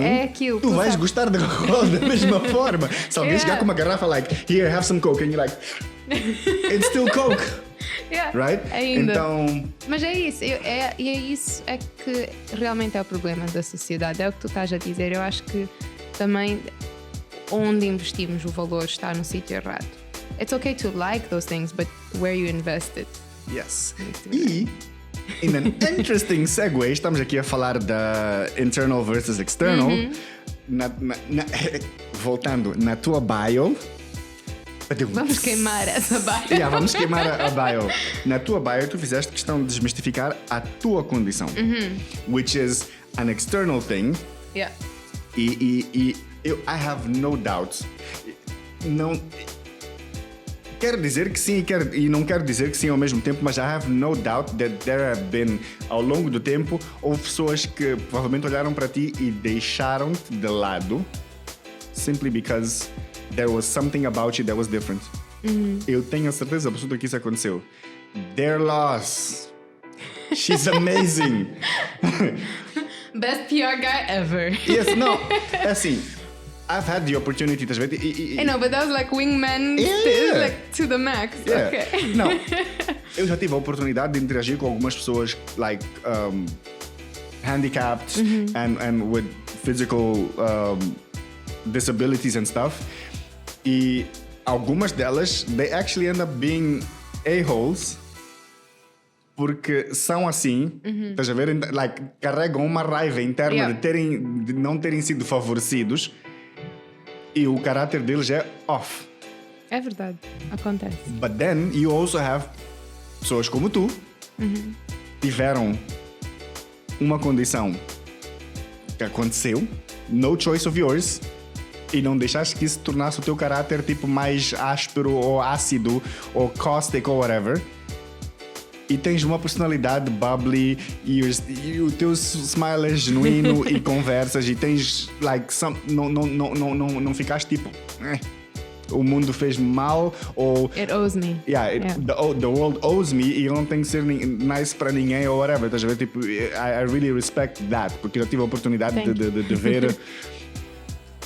tu vais gostar da Coca-Cola da mesma forma. Se alguém chegar com uma garrafa, like, here, have some Coke, and you're like, it's still Coke. Right? Ainda. Então... Mas é isso. Isso é que realmente é o problema da sociedade. É o que tu estás a dizer. Eu acho que também onde investimos o valor está no sítio errado. It's okay to like those things, but where you invest it. Yes. E, in an interesting segue, estamos aqui a falar da internal versus external. Voltando, na tua bio... Vamos queimar essa bio. Vamos queimar a bio. Na tua bio, tu fizeste questão de desmistificar a tua condição. Which is an external thing. I have no doubt. Não quero dizer que sim e não quero dizer que sim ao mesmo tempo, mas I have no doubt that there have been, ao longo do tempo, houve pessoas que provavelmente olharam para ti e deixaram-te de lado simply because there was something about you that was different. Eu tenho a certeza absoluta que isso aconteceu. Their loss. She's amazing. Best PR guy ever. Yes, no. Assim, I've had the opportunity, estás a ver? I know, but that was like wingman like to the max. Okay. Não, eu já tive a oportunidade de interagir com algumas pessoas like handicapped and with physical disabilities and stuff. E algumas delas, they actually end up being a-holes porque são assim, estás a ver? Like, carregam uma raiva interna de não terem sido favorecidos e o caráter deles é off. É verdade, acontece. But then you also have pessoas como tu tiveram uma condição que aconteceu, no choice of yours, e não deixaste que isso tornasse o teu caráter tipo mais áspero ou ácido ou caustic ou whatever. E tens uma personalidade bubbly e o teu smile é genuíno e conversas e tens like não ficaste tipo o mundo fez mal ou it owes me. The world owes me e eu não tenho que ser nice para ninguém ou whatever. Estás a ver? Tipo, I really respect that porque eu tive a oportunidade de ver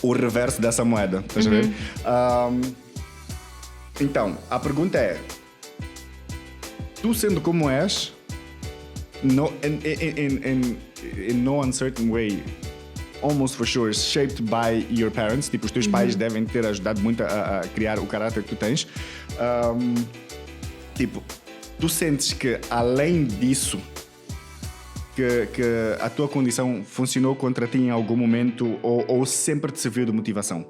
o reverso dessa moeda. Estás a ver? Então, a pergunta é: tu sendo como és, in no uncertain way, almost for sure, shaped by your parents, tipo, os teus pais devem ter ajudado muito a criar o caráter que tu tens. Tipo, tu sentes que além disso, que a tua condição funcionou contra ti em algum momento ou sempre te serviu de motivação?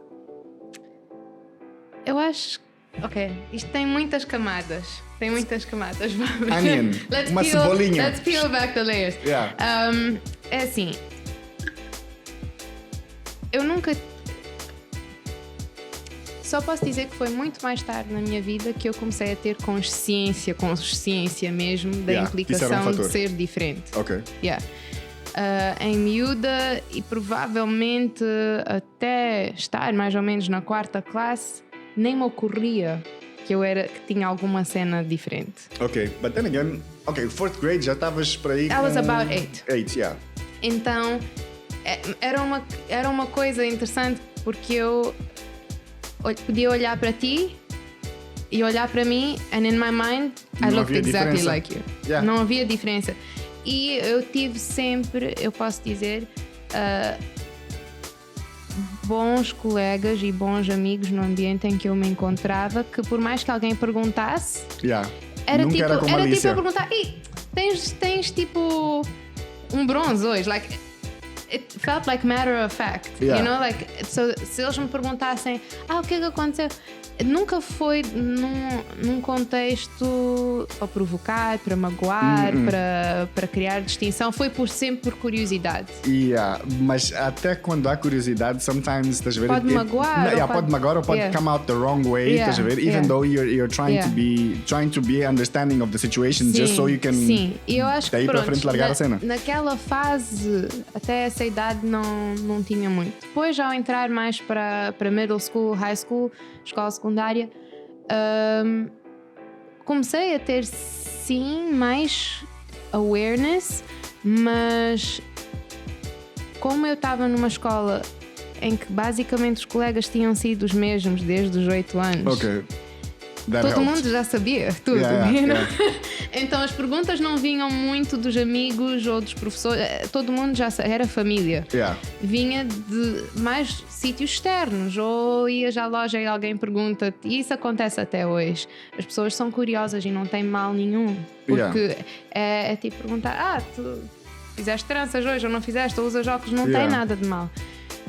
Eu acho... Ok, isto tem muitas camadas. Onion, uma cebolinha. Let's peel back the layers. É assim, eu nunca... só posso dizer que foi muito mais tarde na minha vida que eu comecei a ter consciência mesmo da implicação de ser diferente. Ok. Yeah. Em miúda e provavelmente até estar mais ou menos na 4ª classe, nem me ocorria que que tinha alguma cena diferente. Ok, but then again, 4th grade já estavas por aí. I was about 8. 8, yeah. Então era uma coisa interessante porque eu podia olhar para ti e olhar para mim, and in my mind I looked exactly like you. Yeah. Não havia diferença. E eu tive sempre, eu posso dizer, bons colegas e bons amigos no ambiente em que eu me encontrava, que por mais que alguém perguntasse, era tipo a perguntar: tens tipo um bronze hoje? Like, it felt like matter of fact, you know, like, so, se eles me perguntassem o que é que aconteceu, nunca foi num contexto para provocar, para magoar, para criar distinção. Foi sempre por curiosidade. Mas até quando há curiosidade, sometimes, estás a ver? Pode magoar. Pode magoar ou pode come out the wrong way, estás a ver? Even though you're trying to be understanding of the situation, just so you can. Sim, e eu acho que para frente largar a cena. Naquela fase, até essa idade não tinha muito. Depois, ao entrar mais para middle school, high school, escola secundária, comecei a ter sim mais awareness, mas como eu estava numa escola em que basicamente os colegas tinham sido os mesmos desde os 8 anos, todo mundo já sabia tudo. Então as perguntas não vinham muito dos amigos ou dos professores, todo mundo já era família. Vinha de mais sítios externos, ou ias à loja e alguém pergunta-te, e isso acontece até hoje. As pessoas são curiosas e não tem mal nenhum, porque é tipo perguntar: tu fizeste tranças hoje ou não fizeste, ou usas óculos, não tem nada de mal.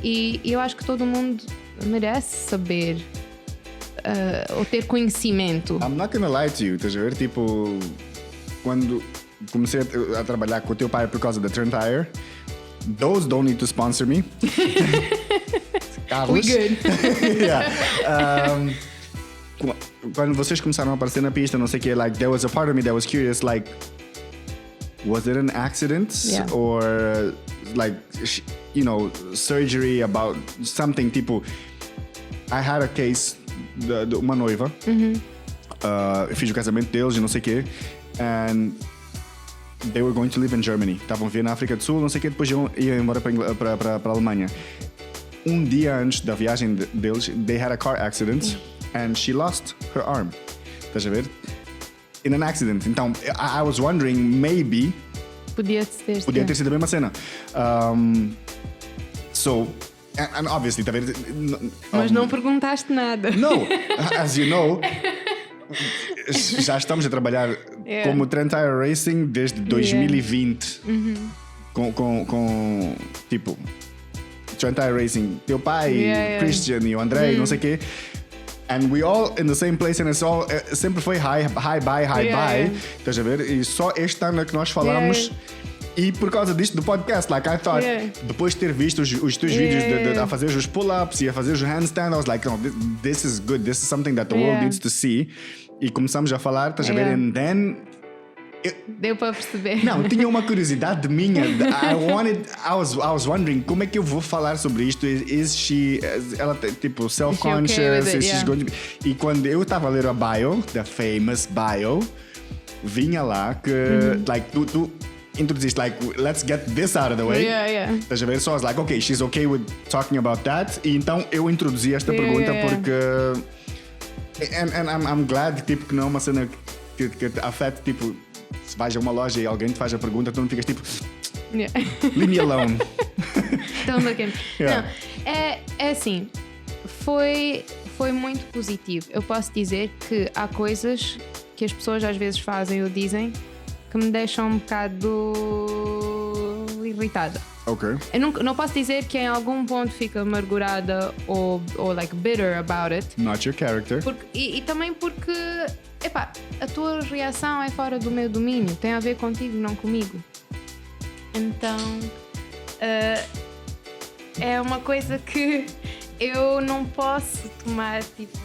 E eu acho que todo mundo merece saber ou ter conhecimento. I'm not gonna lie to you, estás a ver? Tipo, quando comecei a trabalhar com o teu pai por causa da Turn Tire, those don't need to sponsor me. Carlos. We good. Quando vocês começaram a aparecer na pista, não sei o que, like, there was a part of me that was curious, like, was it an accident? Or like, you know, surgery about something, tipo, I had a case de uma noiva, eu fiz o casamento deles e não sei o quê, and they were going to live in Germany. Estavam a vir na África do Sul, não sei o quê, depois iam embora para a Alemanha. Um dia antes da viagem deles, they had a car accident and she lost her arm. Estás a ver? In an accident. Então, I was wondering, maybe podia ter sido a mesma cena. So, and obviously, tá vendo? Mas não perguntaste nada. No, as you know, já estamos a trabalhar como Trend Tire Racing desde 2020. Com tipo, Trend Tire Racing, teu pai, Christian e o André, não sei o quê. And we all in the same place, and it's all sempre foi high bye. Estás a ver? E só este ano é que nós falamos. E por causa disto do podcast, like, I thought, depois de ter visto os teus vídeos a fazer os pull-ups e a fazer os handstand, I was like, no, this is good, this is something that the world needs to see. E começamos a falar, estás a ver? And then deu para perceber. Não, tinha uma curiosidade minha. I was wondering, como é que eu vou falar sobre isto? Ela tipo self-conscious, she's going to be. E quando eu estava a ler a bio, the famous bio, vinha lá que, like, tu introduziste, like, let's get this out of the way. Estás a ver? So I was like, okay, she's okay with talking about that. E então eu introduzi esta pergunta porque. And I'm glad, tipo, que não é uma cena que afeta, tipo, se vais a uma loja e alguém te faz a pergunta, tu não ficas tipo, leave me alone. Don't look at me. Não, é assim, foi muito positivo. Eu posso dizer que há coisas que as pessoas às vezes fazem ou dizem que me deixam um bocado irritada. Ok. Eu não posso dizer que em algum ponto fico amargurada ou like bitter about it. Not your character. E também porque, epá, a tua reação é fora do meu domínio, tem a ver contigo, não comigo. Então é uma coisa que eu não posso tomar, tipo,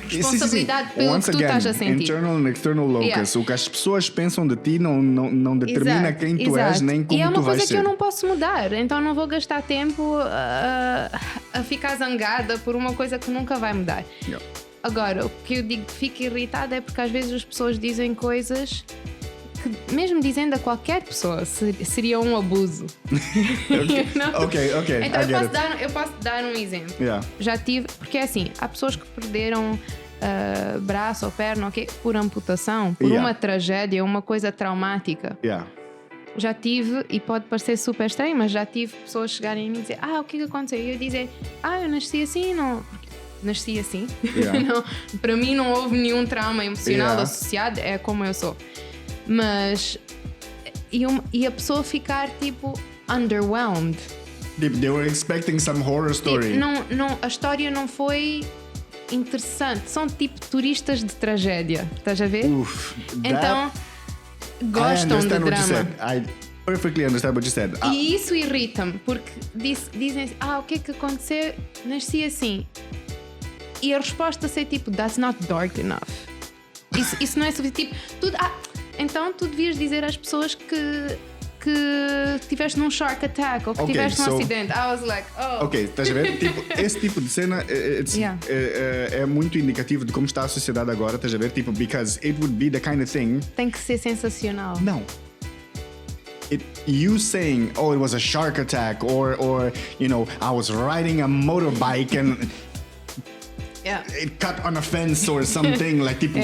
responsabilidade pelo Once que tu again, estás a sentir. internal and external locus. O que as pessoas pensam de ti não determina quem tu és, nem como e é uma tu vais coisa ser. que eu não posso mudar, então não vou gastar tempo a ficar zangada por uma coisa que nunca vai mudar. Yeah. Agora, o que eu digo que fico irritada é porque às vezes as pessoas dizem coisas que, mesmo dizendo a qualquer pessoa, seria um abuso. Ok. Então I get it. eu posso dar um exemplo. Yeah. Já tive, porque é assim, há pessoas que perderam braço ou perna, por amputação, por Yeah. uma tragédia, uma coisa traumática. Yeah. Já tive, e pode parecer super estranho, mas já tive pessoas chegarem a mim e dizer: o que aconteceu? E eu dizer: eu nasci assim, não. Nasci assim. Yeah. Não, para mim não houve nenhum trauma emocional Yeah. associado, é como eu sou. Mas e a pessoa ficar tipo underwhelmed. They were expecting some horror story. Tipo, não, a história não foi interessante. São tipo turistas de tragédia, estás a ver? Então gostam de drama. I perfectly understand what you said. E isso irrita-me, porque dizem assim: o que é que aconteceu? Nasci assim. E a resposta ser tipo: that's not dark enough. Isso não é suficiente. Tipo, então tu devias dizer às pessoas que tiveste num shark attack ou que tiveste num acidente. I was like, Ok, estás a ver? Tipo, esse tipo de cena é muito indicativo de como está a sociedade agora, estás a ver? Tipo, because it would be the kind of thing. Tem que ser sensacional. Não. You saying, it was a shark attack, or I was riding a motorbike and it cut on a fence or something, like tipo.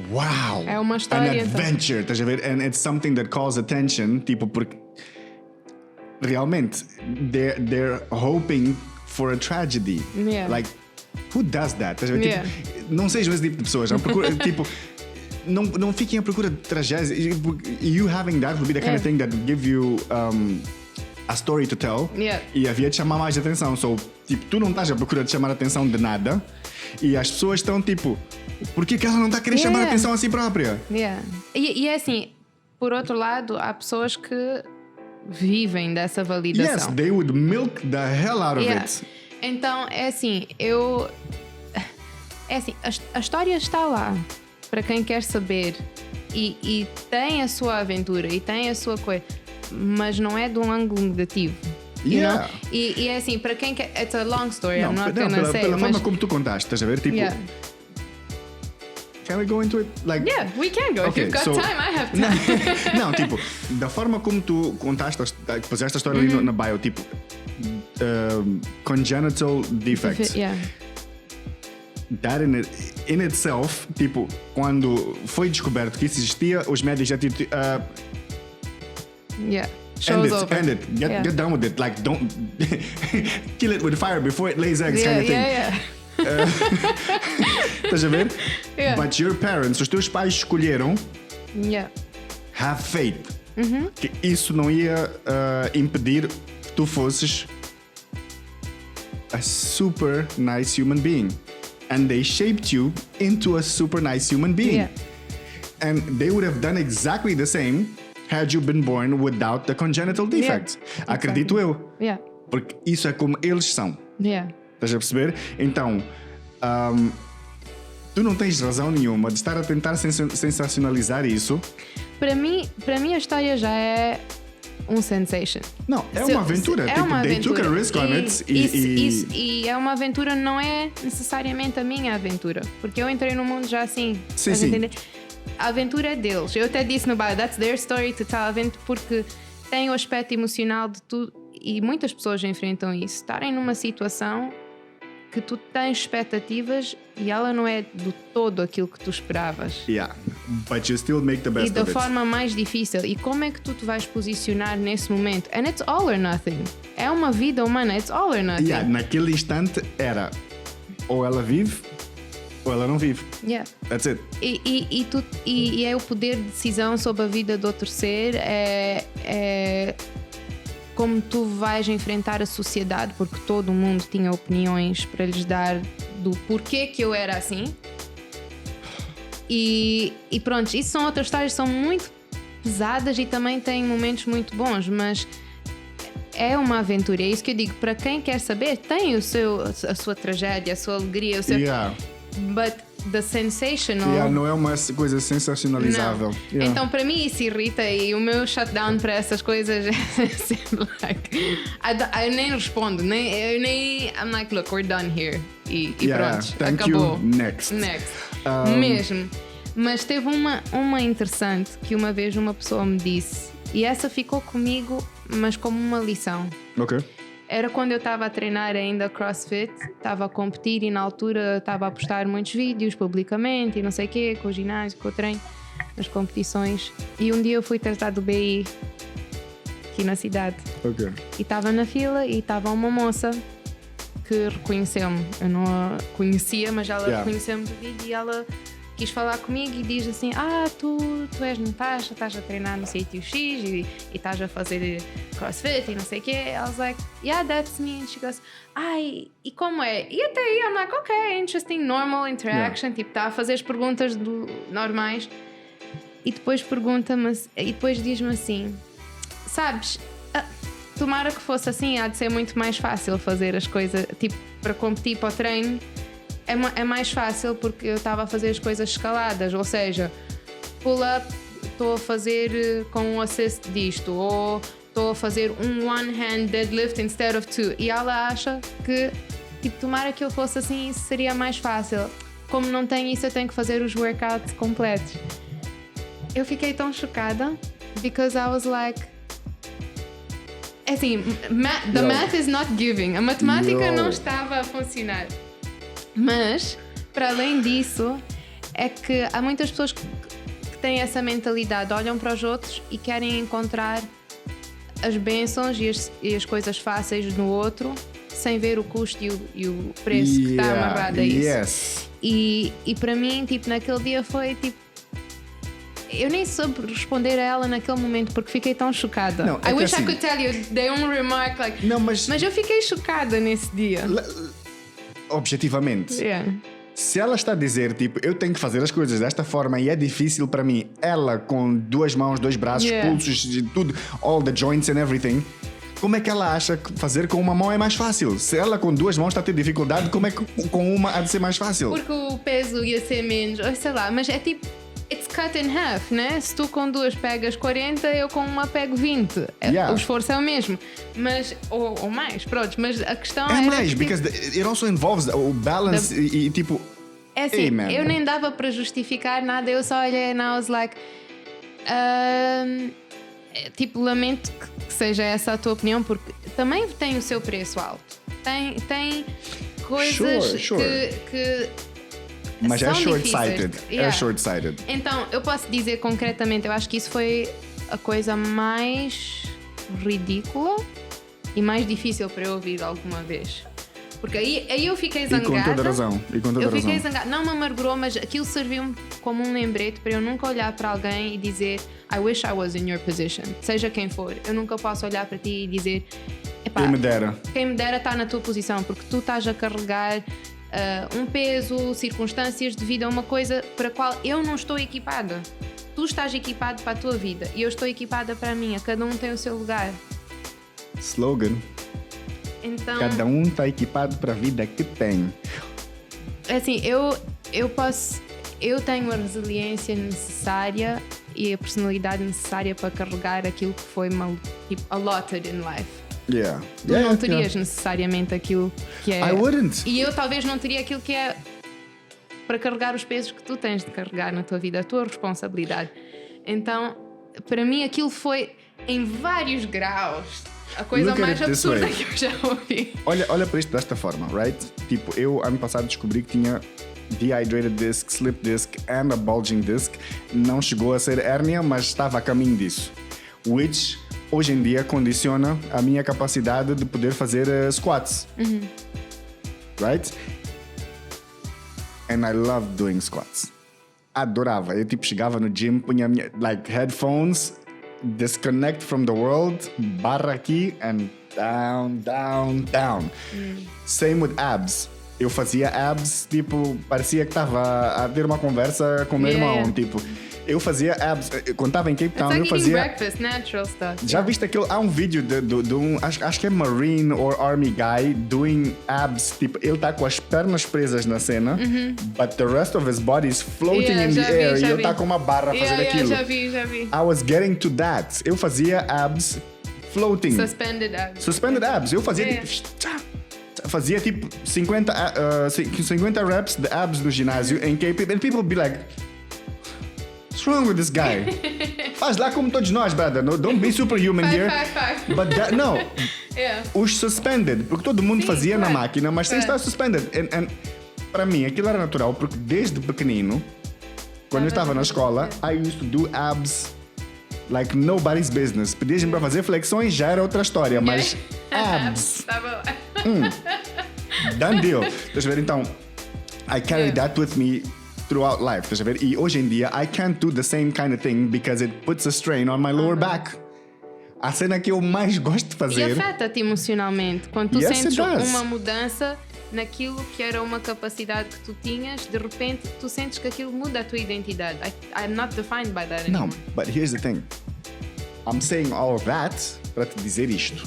Wow! É uma história. An adventure, estás a ver? And it's something that calls attention, tipo, porque realmente they're hoping for a tragedy. Yeah. Like, who does that? Estás a ver? Yeah. Tipo, não sejam esse tipo de pessoas. Tipo, não fiquem à procura de tragédias. You having that would be the kind of thing that would give you a story to tell. Yeah. E havia de chamar mais atenção. So, tipo, tu não estás à procura de chamar a atenção de nada. E as pessoas estão tipo, por que ela não está a querer chamar a atenção a si própria? E é assim, por outro lado, há pessoas que vivem dessa validação. Yes, they would milk the hell out of it. Então, é assim, a história está lá para quem quer saber e tem a sua aventura e tem a sua coisa, mas não é de um ângulo negativo. Yeah. E é assim, para quem quer. It's a long story, Não, I'm not gonna say. Pela forma como tu contaste, estás a ver? Tipo, can we go into it? Like, yeah, we can go. Okay, If you've got time, I have time. Não, tipo, da forma como tu contaste, puseste a história ali na bio, tipo, congenital defects. That in itself, tipo, quando foi descoberto que isso existia, os médicos já tipo. End it. Get done with it. Like, don't kill it with fire before it lays eggs, kind of thing. Estás a ver? But your parents, os teus pais escolheram have faith que isso não ia impedir que tu fosses a super nice human being. And they shaped you into a super nice human being. And they would have done exactly the same had you been born without the congenital defects. Acredito eu. Porque isso é como eles são. Estás a perceber? Então, tu não tens razão nenhuma de estar a tentar sensacionalizar isso. Para mim a história já é um sensation. Não, é uma aventura. É tipo, uma they aventura. took a risk on it. E é uma aventura, não é necessariamente a minha aventura. Porque eu entrei no mundo já assim. Sim. Entender? A aventura é deles. Eu até disse no bio, that's their story to tell, porque tem o aspecto emocional de tudo. E muitas pessoas enfrentam isso. Estarem numa situação que tu tens expectativas e ela não é do todo aquilo que tu esperavas. But you still make the best of it. E da of forma mais difícil. E como é que tu te vais posicionar nesse momento? And it's all or nothing. É uma vida humana, it's all or nothing. Naquele instante era ou ela vive ou ela não vive. That's it. E é o poder de decisão sobre a vida de outro ser, é como tu vais enfrentar a sociedade, porque todo mundo tinha opiniões para lhes dar do porquê que eu era assim. E pronto, isso são outras histórias, são muito pesadas e também têm momentos muito bons, mas é uma aventura. É isso que eu digo. Para quem quer saber, tem a sua tragédia, a sua alegria, o seu... Yeah. But the sensational... Yeah, não é uma coisa sensacionalizável. Yeah. Então, para mim, isso irrita e o meu shutdown para essas coisas é sempre like... eu nem respondo, I'm like, look, we're done here. E pronto, thank acabou. You. Next. Mesmo. Mas teve uma interessante que uma vez uma pessoa me disse, e essa ficou comigo, mas como uma lição. Ok. Era quando eu estava a treinar ainda CrossFit, estava a competir e na altura estava a postar muitos vídeos publicamente e não sei o quê, com o ginásio, com o treino, nas competições. E um dia eu fui tratar do BI aqui na cidade. Ok. E estava na fila e estava uma moça que reconheceu-me. Eu não a conhecia, mas ela reconheceu-me do vídeo e ela quis falar comigo e diz assim: tu és Natasha, estás a treinar no sítio X e estás a fazer CrossFit e não sei o quê. I was like, yeah, that's me. And she goes, e como é? E até aí, I'm like, okay, interesting, normal interaction. Tipo, está a fazer as perguntas normais. E depois pergunta-me, e depois diz-me assim: sabes, tomara que fosse assim, há de ser muito mais fácil fazer as coisas, tipo, para competir para o treino. É mais fácil porque eu estava a fazer as coisas escaladas, ou seja, pull-up estou a fazer com um assist disto, ou estou a fazer um one-hand deadlift instead of two. E ela acha que, tipo, tomara que eu fosse assim, isso seria mais fácil. Como não tenho isso, eu tenho que fazer os workouts completos. Eu fiquei tão chocada, because I was like... Assim, the math is not giving. A matemática não estava a funcionar. Mas, para além disso, é que há muitas pessoas que têm essa mentalidade, olham para os outros e querem encontrar as bênçãos e as coisas fáceis no outro, sem ver o custo e o preço que está amarrado a isso. Yes. E para mim, tipo, naquele dia foi tipo... Eu nem soube responder a ela naquele momento porque fiquei tão chocada. Não, I wish I could tell you the only remark, like... Não, mas eu fiquei chocada nesse dia. Objetivamente, se ela está a dizer, tipo, eu tenho que fazer as coisas desta forma e é difícil para mim, ela com 2 mãos, 2 braços, pulsos, tudo, all the joints and everything, como é que ela acha que fazer com uma mão é mais fácil? Se ela com 2 mãos está a ter dificuldade, como é que com uma há de ser mais fácil? Porque o peso ia ser menos, ou sei lá, mas é tipo... It's cut in half, né? Se tu com 2 pegas 40, eu com uma pego 20. O esforço é o mesmo. Mas, ou mais, pronto. Mas a questão é mais, que, because it also involves o balance e tipo... É assim, eu nem dava para justificar nada, eu só olhei and I was like... tipo, lamento que seja essa a tua opinião, porque também tem o seu preço alto. Tem coisas que mas é short-sighted. É short-sighted. Então, eu posso dizer concretamente, eu acho que isso foi a coisa mais ridícula e mais difícil para eu ouvir alguma vez. Porque aí eu fiquei zangada. E com toda razão. Fiquei zangada. Não me amargurou, mas aquilo serviu-me como um lembrete para eu nunca olhar para alguém e dizer I wish I was in your position. Seja quem for. Eu nunca posso olhar para ti e dizer quem me dera. Quem me dera está na tua posição, porque tu estás a carregar um peso, circunstâncias devido a uma coisa para a qual eu não estou equipada. Tu estás equipado para a tua vida e eu estou equipada para a minha. Cada um tem o seu lugar. Slogan. Então, cada um está equipado para a vida que tem. Assim, eu tenho a resiliência necessária e a personalidade necessária para carregar aquilo que foi tipo, allotted in life. Tu não terias necessariamente aquilo que é. I wouldn't. E eu talvez não teria aquilo que é para carregar os pesos que tu tens de carregar na tua vida, a tua responsabilidade. Então, para mim, aquilo foi em vários graus a coisa mais absurda que eu já ouvi. Olha para isto desta forma, right? Tipo, eu ano passado descobri que tinha dehydrated disc, slip disc and a bulging disc. Não chegou a ser hérnia, mas estava a caminho disso. Which hoje em dia condiciona a minha capacidade de poder fazer squats. Right? And I love doing squats. Adorava. Eu tipo chegava no gym, punha minha headphones, disconnect from the world, barra aqui and down, down, down. Same with abs. Eu fazia abs, tipo, parecia que estava a ter uma conversa com meu irmão, tipo, Eu fazia abs. Quando estava em Cape Town, It's like eu fazia. breakfast, natural stuff. Já viste aquele. Há um vídeo de um. Acho que é Marine or Army guy doing abs. Tipo, ele está com as pernas presas na cena, but the rest of his body is floating in the air e ele está com uma barra a fazer aquilo. Já vi. I was getting to that. Eu fazia abs floating. Suspended abs. Eu fazia fazia tipo 50 reps de abs no ginásio em Cape and people be like, what's wrong with this guy? Faz lá como todos nós, brother. No, don't be superhuman here. But that, no. Os suspended, porque todo mundo fazia na máquina, mas sem estar suspended. And para mim aquilo era natural, porque desde pequenino, quando eu estava na escola, I used to do abs like nobody's business. Pediam para fazer flexões, já era outra história, mas abs. Done deal. Estás a ver? Então, I carry that with me throughout life. Estás a ver? E hoje em dia, I can't do the same kind of thing because it puts a strain on my lower back. A cena que eu mais gosto de fazer. E afeta-te emocionalmente. Quando tu sentes uma mudança naquilo que era uma capacidade que tu tinhas, de repente tu sentes que aquilo muda a tua identidade. I'm not defined by that anymore. No, but here's the thing. I'm saying all of that para te dizer isto.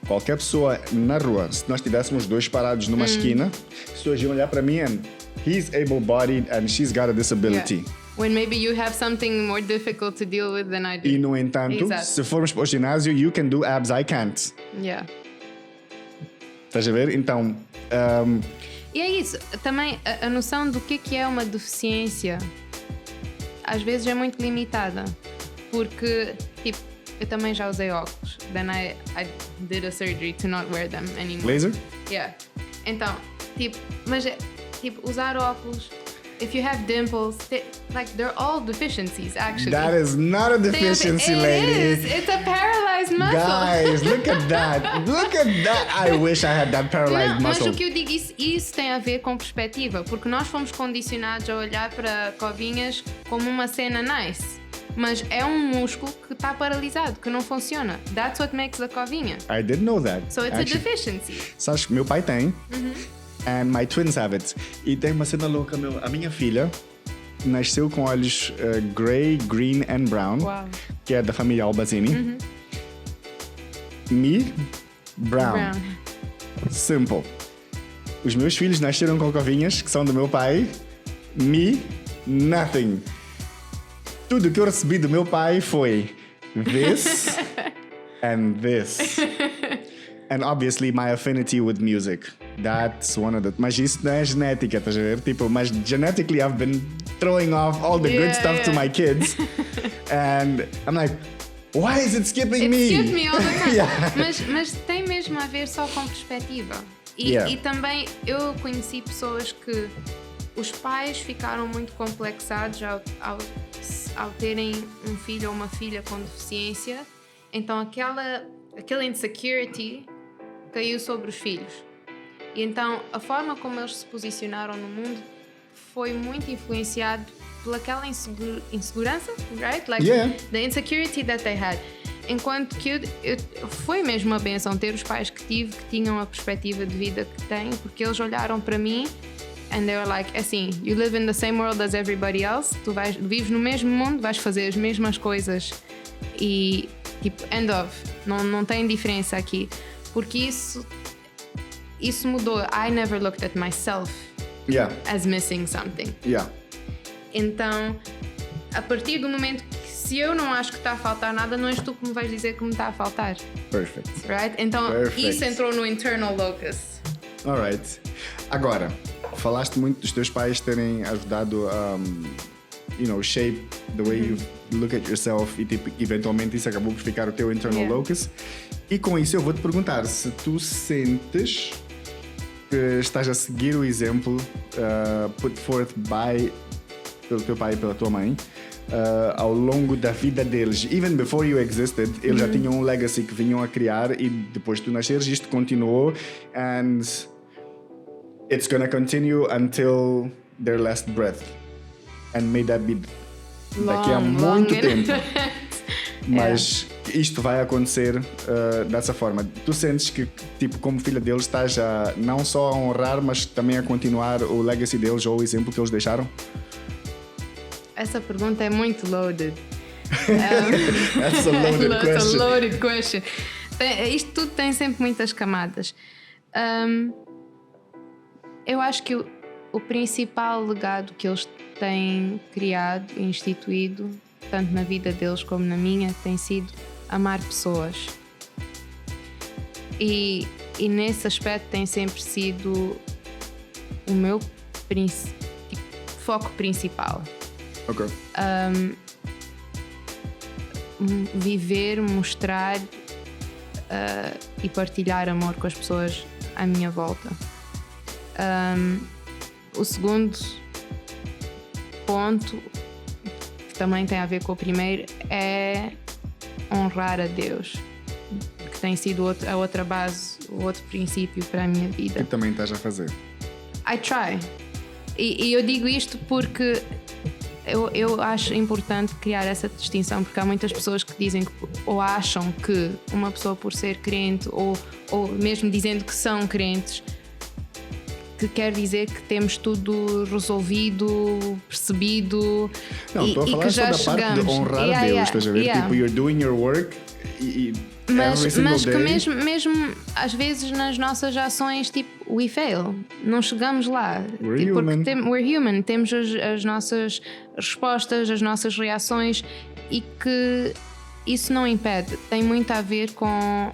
Qualquer pessoa na rua, se nós estivéssemos dois parados numa esquina, as pessoas iam olhar para mim and he's able-bodied and she's got a disability. Yeah. When maybe you have something more difficult to deal with than I do. E no entanto, se formos para o ginásio, you can do abs, I can't. Yeah. Estás a ver? Então... E é isso. Também a noção do que é uma deficiência às vezes é muito limitada. Porque, tipo, eu também já usei óculos. Then I did a surgery to not wear them anymore. Laser? Yeah. Então, tipo, mas tipo, usar óculos, if you have dimples, they're all deficiencies actually. That is not a deficiency, lady. It is. It's a paralyzed muscle. Guys, look at that. Look at that. I wish I had that paralyzed muscle. Mas o que eu digo, isso tem a ver com perspectiva, porque nós fomos condicionados a olhar para covinhas como uma cena nice. Mas é um músculo que está paralisado, que não funciona. That's what makes a covinha. I didn't know that. So it's a deficiency. Sabes que meu pai tem, and my twins have it. E tem uma cena louca, a minha filha nasceu com olhos grey, green and brown, que é da família Albazini. Me, brown. Simple. Os meus filhos nasceram com covinhas, que são do meu pai. Me, nothing. Tudo que eu recebi do meu pai foi this and this. And obviously my affinity with music. That's one of the... Mas isso não é genética, estás a ver? Tipo, mas genetically I've been throwing off all the good stuff to my kids. And I'm like, why is it skipping me? It skipped me all the time. Mas tem mesmo a ver só com perspectiva. E também eu conheci pessoas que os pais ficaram muito complexados ao terem um filho ou uma filha com deficiência, então aquela insecurity caiu sobre os filhos. E então a forma como eles se posicionaram no mundo foi muito influenciado pelaquela insegurança, right? Like the insecurity that they had. Enquanto que foi mesmo uma benção ter os pais que tive, que tinham a perspectiva de vida que têm, porque eles olharam para mim and they were like, assim, you live in the same world as everybody else, tu vives no mesmo mundo, vais fazer as mesmas coisas e tipo, end of, não tem diferença aqui, porque isso mudou. I never looked at myself as missing something. Então, a partir do momento que se eu não acho que está a faltar nada, não és tu que me vais dizer que me está a faltar. Perfect. Right? Então, isso entrou no internal locus. Alright. Agora, falaste muito dos teus pais terem ajudado a, shape the way you look at yourself e tipo, eventualmente isso acabou por ficar o teu internal locus. E com isso eu vou-te perguntar se tu sentes que estás a seguir o exemplo put forth pelo teu pai e pela tua mãe ao longo da vida deles. Even before you existed, eles já tinham um legacy que vinham a criar e depois de tu nasceres isto continuou and it's gonna continue until their last breath. And may that be daqui a muito tempo. Mas isto vai acontecer dessa forma. Tu sentes que, tipo, como filha deles, estás a não só a honrar, mas também a continuar o legacy deles ou o exemplo que eles deixaram? Essa pergunta é muito loaded. That's a loaded question. That's a loaded question. Isto tudo tem sempre muitas camadas. Eu acho que o principal legado que eles têm criado e instituído, tanto na vida deles como na minha, tem sido amar pessoas. E nesse aspecto tem sempre sido o meu foco principal. Ok. Viver, mostrar e partilhar amor com as pessoas à minha volta. O segundo ponto, que também tem a ver com o primeiro, é honrar a Deus, que tem sido a outra base, o outro princípio para a minha vida. Que também estás a fazer. I try. E eu digo isto porque eu acho importante criar essa distinção, porque há muitas pessoas que dizem que, ou acham que uma pessoa por ser crente ou mesmo dizendo que são crentes, que quer dizer que temos tudo resolvido, percebido. Não, estou a falar só da parte de honrar a Deus, estás a ver? Tipo, you're doing your work mas que mesmo às vezes nas nossas ações, tipo, we fail, não chegamos lá. We're human. We're human, temos as nossas respostas, as nossas reações, e que isso não impede, tem muito a ver com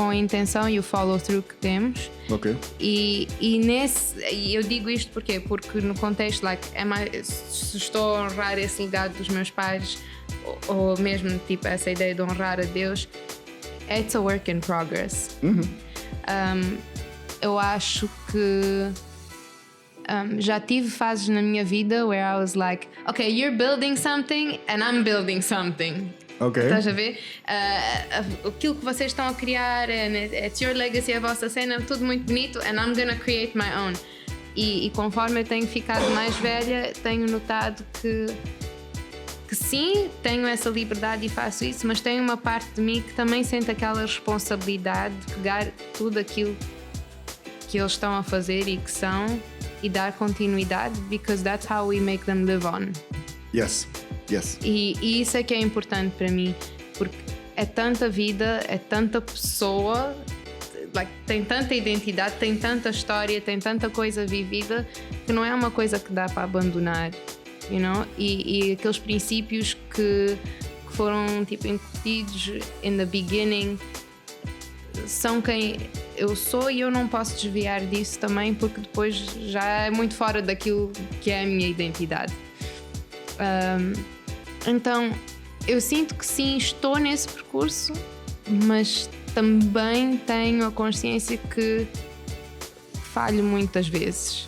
a intenção e o follow-through que temos. Ok. E eu digo isto porque no contexto, se estou a honrar esse legado dos meus pais, ou mesmo tipo essa ideia de honrar a Deus, it's a work in progress. Eu acho que já tive fases na minha vida where I was like, okay, you're building something and I'm building something. Ok. Estás a ver? Aquilo que vocês estão a criar, it's your legacy, a vossa cena, tudo muito bonito, and I'm gonna create my own. E conforme eu tenho ficado mais velha, tenho notado que sim, tenho essa liberdade e faço isso, mas tem uma parte de mim que também sente aquela responsabilidade de pegar tudo aquilo que eles estão a fazer e que são e dar continuidade, because that's how we make them live on. Yes. E isso é que é importante para mim, porque é tanta vida, é tanta pessoa, tem tanta identidade, tem tanta história, tem tanta coisa vivida, que não é uma coisa que dá para abandonar, you know? E aqueles princípios que foram tipo incutidos in the beginning são quem eu sou, e eu não posso desviar disso também, porque depois já é muito fora daquilo que é a minha identidade. Então eu sinto que sim, estou nesse percurso, mas também tenho a consciência que falho muitas vezes.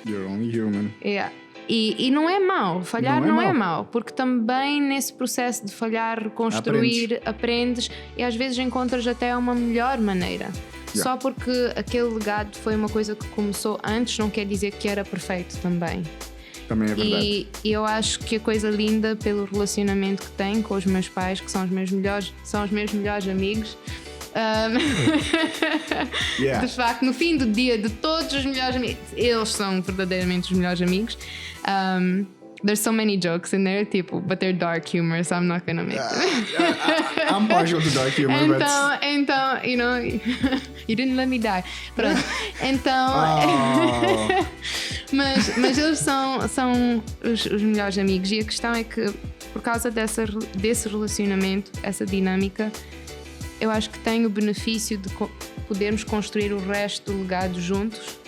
You're only human. Yeah. E não é mau, falhar não é mau, porque também nesse processo de falhar, reconstruir, aprendes e às vezes encontras até uma melhor maneira. Só porque aquele legado foi uma coisa que começou antes, não quer dizer que era perfeito também. Também é verdade. E eu acho que a coisa linda pelo relacionamento que tenho com os meus pais, que são os meus melhores amigos, de facto, no fim do dia, de todos os melhores amigos, eles são verdadeiramente os melhores amigos. There's so many jokes in there, tipo, but they're dark humor, so I'm not gonna make them. I'm partial to dark humor, então, you know, you didn't let me die. Pronto. Então, mas eles são os melhores amigos, e a questão é que, por causa desse relacionamento, essa dinâmica, eu acho que tem o benefício de podermos construir o resto do legado juntos,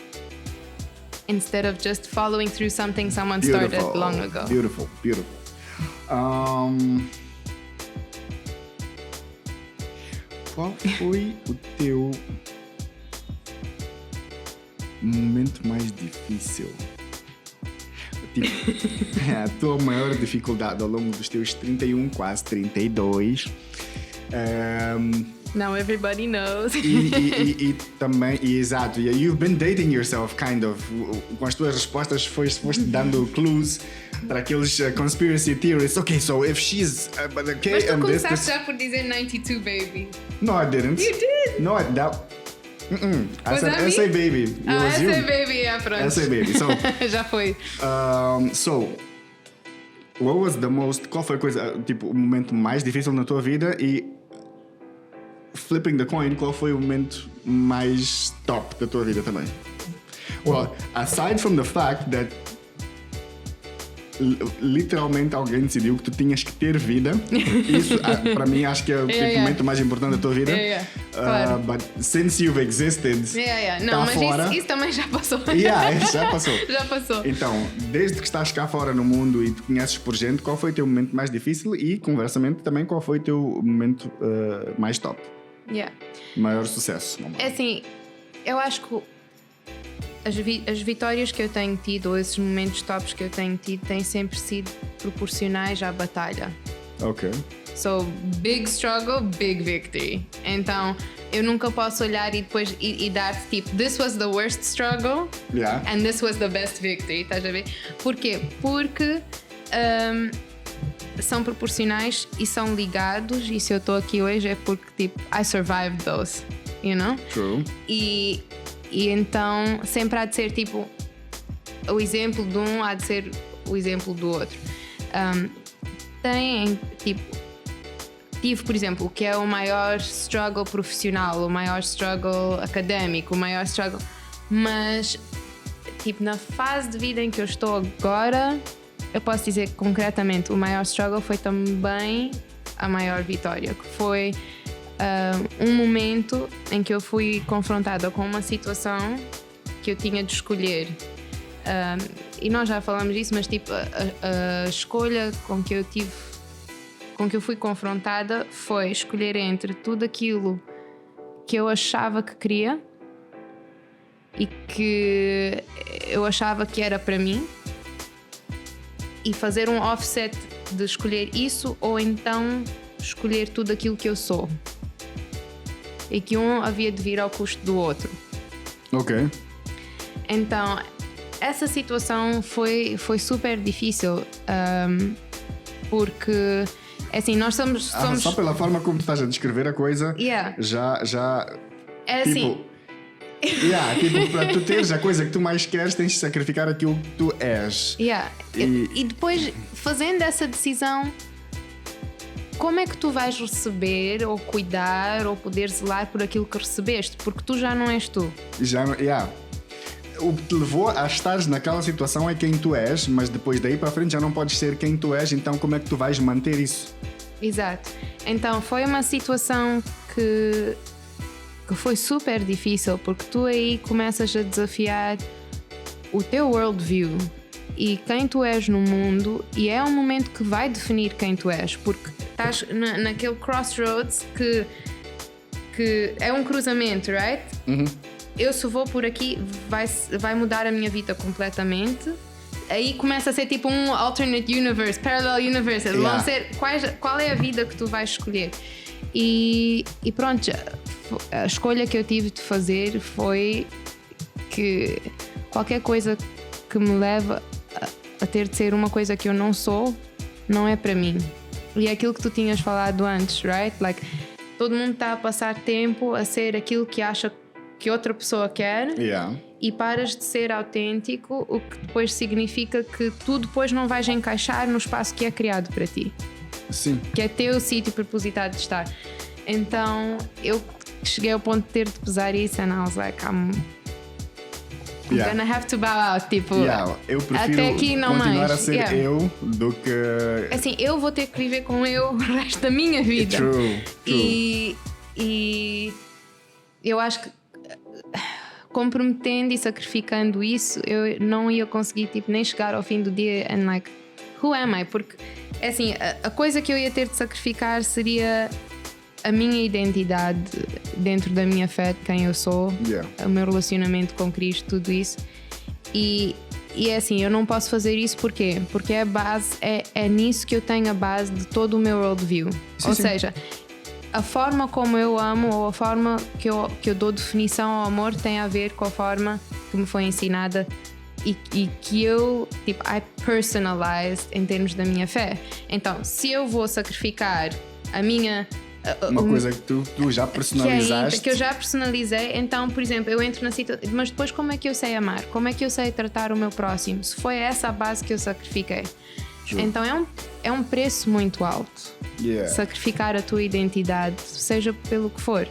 instead of just following through something someone started long ago. Beautiful. Qual foi o teu momento mais difícil? Tipo, a tua maior dificuldade ao longo dos teus 31, quase 32. Now everybody knows. E também, exato, you've been dating yourself, kind of. Com as tuas respostas foste dando clues para aqueles conspiracy theories. Okay, so if she's okay, mas tu and começaste já por dizer 92, baby. No, I didn't. You did. No, I said SA baby. It was you. SA baby, pronto. SA baby. So já foi. So Qual foi a coisa, tipo, o momento mais difícil na tua vida? E flipping the coin, qual foi o momento mais top da tua vida também? Well, aside from the fact that literalmente alguém decidiu que tu tinhas que ter vida, isso para mim acho que é o momento mais importante da tua vida. Claro. But since you've existed Não, mas fora, isso também já passou. Já passou. Já passou. Então, desde que estás cá fora no mundo e te conheces por gente, qual foi o teu momento mais difícil e, conversamente, também qual foi o teu momento mais top? Maior sucesso. É assim, eu acho que as vitórias que eu tenho tido, ou esses momentos tops que eu tenho tido, têm sempre sido proporcionais à batalha. Ok. So, big struggle, big victory. Então, eu nunca posso olhar e depois e dar tipo, this was the worst struggle and this was the best victory. Estás a ver? Porquê? Porque são proporcionais e são ligados, e se eu estou aqui hoje é porque tipo, I survived those, you know? True. E então sempre há de ser tipo o exemplo de um há de ser o exemplo do outro. Tive, por exemplo, o que é o maior struggle profissional, o maior struggle académico, o maior struggle, mas tipo na fase de vida em que eu estou agora, eu posso dizer concretamente o maior struggle foi também a maior vitória, que foi um momento em que eu fui confrontada com uma situação que eu tinha de escolher, e nós já falamos disso, mas tipo a escolha com que eu fui confrontada foi escolher entre tudo aquilo que eu achava que queria e que eu achava que era para mim, e fazer um offset de escolher isso ou então escolher tudo aquilo que eu sou, e que um havia de vir ao custo do outro. Ok. Então essa situação foi super difícil, porque assim, nós somos... Só pela forma como tu estás a descrever a coisa, já é tipo, assim. Tipo, para tu teres a coisa que tu mais queres, tens de sacrificar aquilo que tu és. E depois, fazendo essa decisão, como é que tu vais receber ou cuidar ou poder zelar por aquilo que recebeste? Porque tu já não és tu. O que te levou a estares naquela situação é quem tu és, mas depois daí para frente já não podes ser quem tu és, então como é que tu vais manter isso? Exato. Então foi uma situação que foi super difícil, porque tu aí começas a desafiar o teu worldview e quem tu és no mundo, e é um momento que vai definir quem tu és, porque estás naquele crossroads que é um cruzamento, right? Eu se vou por aqui vai mudar a minha vida completamente. Aí começa a ser tipo um alternate universe, parallel universe. Vão ser, qual é a vida que tu vais escolher? E pronto, a escolha que eu tive de fazer foi que qualquer coisa que me leva a ter de ser uma coisa que eu não sou, não é para mim. E é aquilo que tu tinhas falado antes, right? Like, todo mundo está a passar tempo a ser aquilo que acha que outra pessoa quer, e paras de ser autêntico, o que depois significa que tu depois não vais encaixar no espaço que é criado para ti. Sim. Que é teu sítio propositado de estar. Então eu cheguei ao ponto de ter de pesar isso, and I was like, I'm gonna have to bow out, tipo, eu prefiro até aqui não continuar mais. a ser eu do que... Assim, eu vou ter que viver com eu o resto da minha vida. True. E eu acho que comprometendo e sacrificando isso, eu não ia conseguir tipo, nem chegar ao fim do dia and like, who am I? Porque assim, a coisa que eu ia ter de sacrificar seria a minha identidade dentro da minha fé, de quem eu sou, o meu relacionamento com Cristo, tudo isso. E é assim, eu não posso fazer isso porque a base é nisso que eu tenho a base de todo o meu worldview. Ou seja, a forma como eu amo, ou a forma que eu dou definição ao amor, tem a ver com a forma que me foi ensinada e que eu, tipo, I personalized em termos da minha fé. Então, se eu vou sacrificar a minha... Uma coisa que tu já personalizaste. Que eu já personalizei, então, por exemplo, eu entro na situação... Mas depois como é que eu sei amar? Como é que eu sei tratar o meu próximo? Se foi essa a base que eu sacrifiquei? True. Então é um preço muito alto. Sacrificar a tua identidade, seja pelo que for.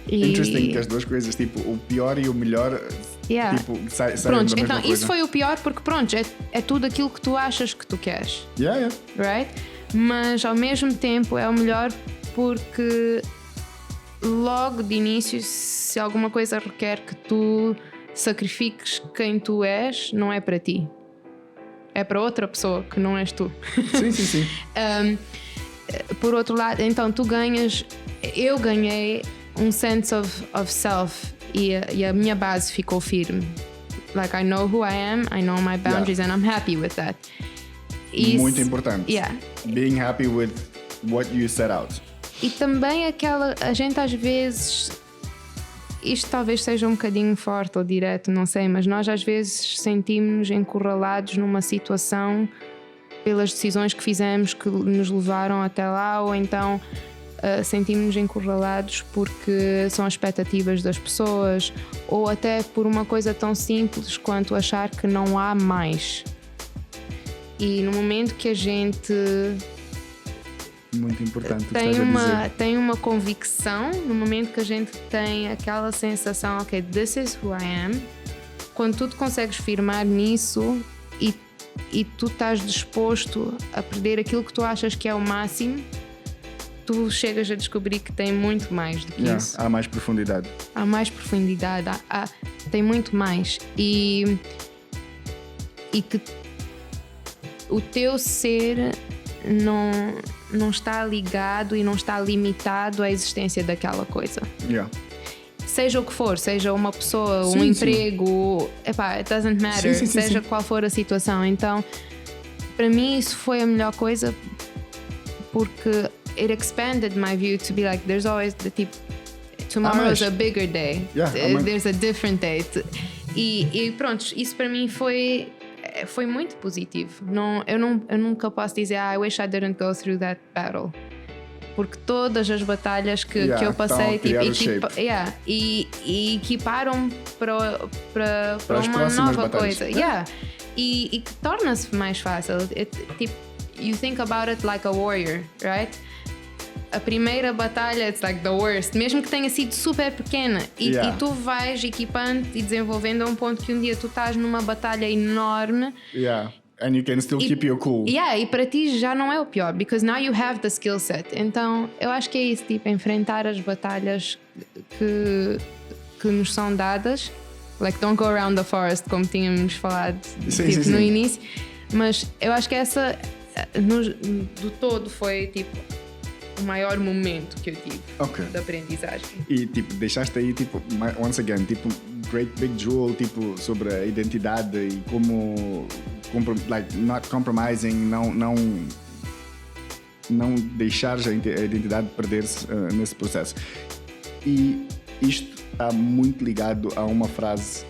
Interesting que as duas coisas, tipo, o pior e o melhor, tipo, saem da mesma então coisa. isso foi o pior porque, pronto, é tudo aquilo que tu achas que tu queres. Right? Mas, ao mesmo tempo, é o melhor porque logo de início, se alguma coisa requer que tu sacrifiques quem tu és, não é para ti. É para outra pessoa que não és tu. Sim. Por outro lado, então eu ganhei um sense of self e a minha base ficou firme. Like, I know who I am, I know my boundaries, and I'm happy with that. Muito importante. Being happy with what you set out. E também a gente às vezes, isto talvez seja um bocadinho forte ou direto, não sei, mas nós às vezes sentimos-nos encurralados numa situação pelas decisões que fizemos que nos levaram até lá, ou então sentimos-nos encurralados porque são as expectativas das pessoas, ou até por uma coisa tão simples quanto achar que não há mais. E no momento que a gente muito importante tem uma convicção, no momento que a gente tem aquela sensação, ok, this is who I am, quando tu te consegues firmar nisso e tu estás disposto a perder aquilo que tu achas que é o máximo, tu chegas a descobrir que tem muito mais do que isso. Há mais profundidade. Há mais profundidade, tem muito mais. E que o teu ser não está ligado e não está limitado à existência daquela coisa. Seja o que for, seja uma pessoa, um emprego, it doesn't matter, seja qual for a situação. Então, para mim isso foi a melhor coisa porque it expanded my view to be like, there's always tomorrow is a bigger day, there's a different day. E pronto, isso para mim foi muito positivo. Eu nunca posso dizer I wish I didn't go through that battle, porque todas as batalhas que eu passei e equiparam para uma nova batalhas. coisa. E que torna-se mais fácil. You think about it like a warrior, right? A primeira batalha, it's like the worst, mesmo que tenha sido super pequena. E tu vais equipando e desenvolvendo a um ponto que um dia tu estás numa batalha enorme. And you can still keep your cool. E para ti já não é o pior, because now you have the skill set. Então, eu acho que é isso, enfrentar as batalhas que nos são dadas. Like, don't go around the forest, como tínhamos falado no início. Mas eu acho que essa, do todo, foi o maior momento que eu tive de aprendizagem. E deixaste aí once again, great big jewel, sobre a identidade e como not compromising, não deixar a identidade perder-se nesse processo. E isto está muito ligado a uma frase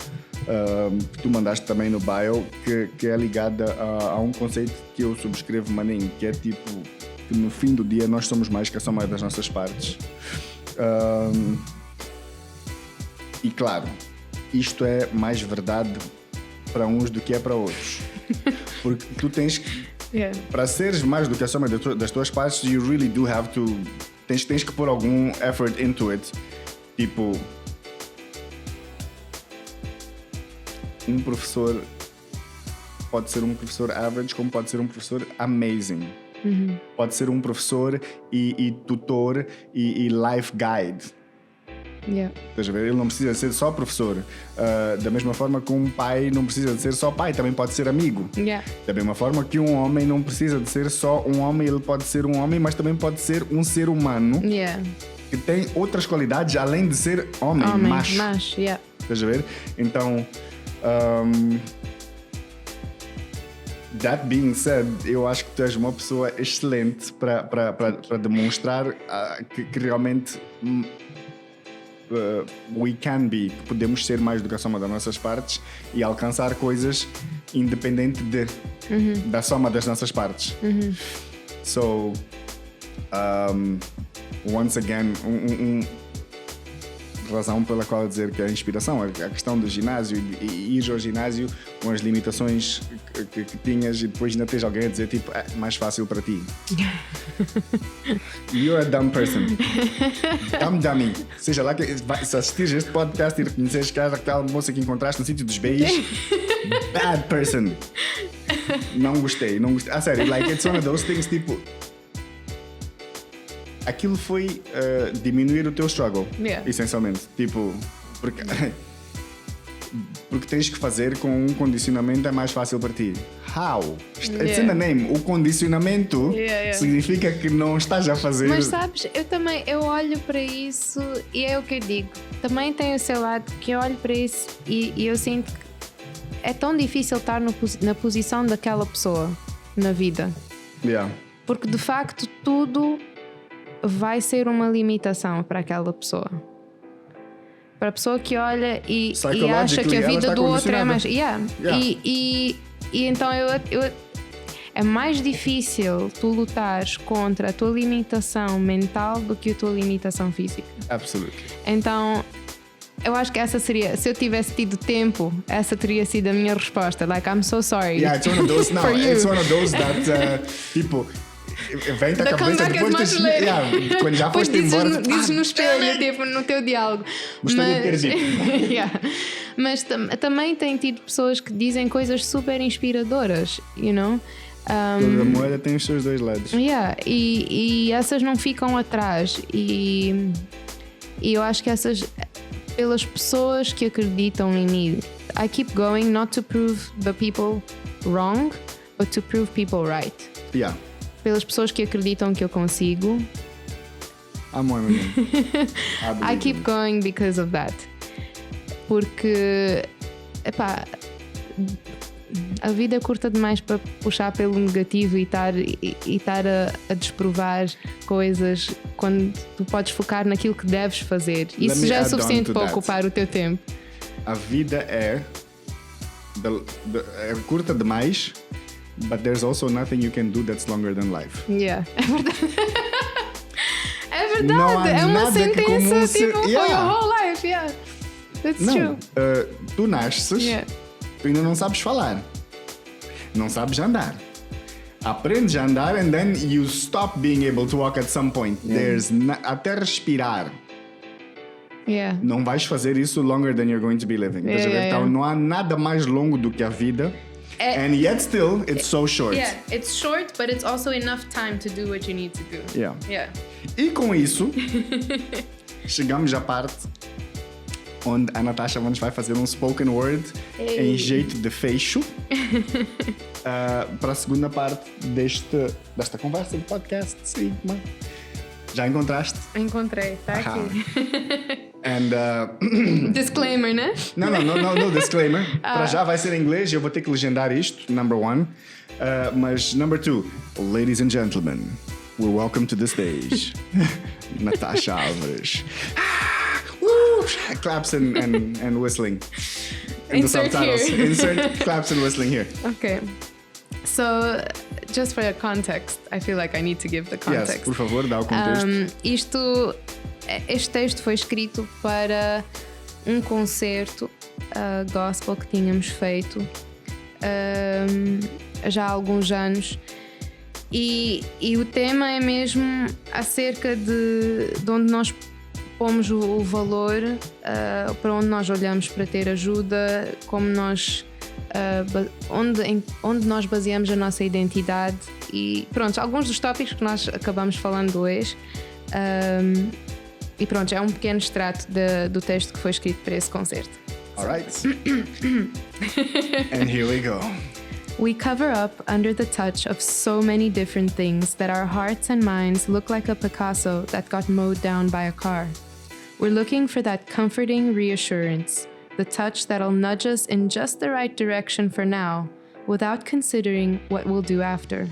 que tu mandaste também no bio, que é ligada a um conceito que eu subscrevo, maninho, que é que no fim do dia nós somos mais que a soma das nossas partes. E claro, isto é mais verdade para uns do que é para outros. Porque tu tens para seres mais do que a soma das tuas partes, you really do have to tens que pôr algum effort into it. Um professor pode ser um professor average, como pode ser um professor amazing. Pode ser um professor e tutor e life guide. Estás a ver? Ele não precisa ser só professor. Da mesma forma que um pai não precisa de ser só pai, também pode ser amigo. Da mesma forma que um homem não precisa de ser só um homem, ele pode ser um homem, mas também pode ser um ser humano que tem outras qualidades além de ser homem macho. Estás a ver? Então, that being said, eu acho que tu és uma pessoa excelente para demonstrar que realmente we can be, podemos ser mais do que a soma das nossas partes e alcançar coisas independente da soma das nossas partes. So, once again, razão pela qual dizer que a inspiração, a questão do ginásio e ir ao ginásio com as limitações que tinhas e depois ainda tens alguém a dizer tipo, mais fácil para ti. You're a dumb person. Dummy. Seja lá, se assistires este podcast e reconheceres que aquela moça que encontraste no sítio dos beijos, bad person. Não gostei. Ah, sério, like, it's one of those things, tipo... Aquilo foi diminuir o teu struggle, essencialmente. Tipo, porque tens que fazer com um condicionamento é mais fácil para ti. How? It's in the name. O condicionamento significa que não estás a fazer... Mas sabes, eu olho para isso e é o que eu digo. Também tem o seu lado que eu olho para isso e eu sinto que é tão difícil estar na posição daquela pessoa na vida. Porque de facto tudo vai ser uma limitação para aquela pessoa. Para a pessoa que olha e acha que a vida do outro é mais... E então é mais difícil tu lutares contra a tua limitação mental do que a tua limitação física. Absolutely. Então eu acho que essa seria, se eu tivesse tido tempo, essa teria sido a minha resposta. Like, I'm so sorry. Yeah, it's one of those. No, it's one of those that tipo, vem-te a cabeça depois de, quando já foste embora. Dizes no espelho, tipo, no teu diálogo. Gostaria de ter dito. Mas também tem tido pessoas que dizem coisas super inspiradoras, you know? Toda moeda tem os seus dois lados. E essas não ficam atrás. E eu acho que essas, pelas pessoas que acreditam em mim, I keep going not to prove the people wrong, but to prove people right. Pelas pessoas que acreditam que eu consigo. I'm one of them. I keep going because of that. Porque, epá, a vida é curta demais para puxar pelo negativo e estar a desprovar coisas quando tu podes focar naquilo que deves fazer. Isso já é suficiente para ocupar o teu tempo. A vida é curta demais, but there's also nothing you can do that's longer than life. É verdade. É verdade. É uma sentença tipo for your whole life. That's true. Tu nasces, tu ainda não sabes falar, não sabes andar. Aprendes a andar and then you stop being able to walk at some point. There's até respirar. Não vais fazer isso longer than you're going to be living. Então não há nada mais longo do que a vida. And yet still, it's so short. It's short, but it's also enough time to do what you need to do. E com isso, chegamos à parte onde a Natasha nos vai fazer um spoken word em jeito de fecho para a segunda parte desta conversa do podcast Sigma. Já encontraste? Encontrei, tá aqui. And, disclaimer, né? No disclaimer. Para já vai ser em inglês e eu vou ter que legendar isto, number one. Mas number two, ladies and gentlemen, we're welcome to the stage. Natasha Alves. Claps and whistling. In Insert the subtitles. here. Insert claps and whistling here. Okay. So, just for the context, I feel like I need to give the context. Yes, por favor, dá o contexto. Este texto foi escrito para um concerto gospel que tínhamos feito já há alguns anos. E o tema é mesmo acerca de onde nós pomos o valor, para onde nós olhamos para ter ajuda, como nós, onde nós baseamos a nossa identidade e pronto, alguns dos tópicos que nós acabamos falando hoje. E pronto, é um pequeno extrato do texto que foi escrito para esse concerto. Alright. And here we go. We cover up under the touch of so many different things that our hearts and minds look like a Picasso that got mowed down by a car. We're looking for that comforting reassurance, the touch that'll nudge us in just the right direction for now, without considering what we'll do after.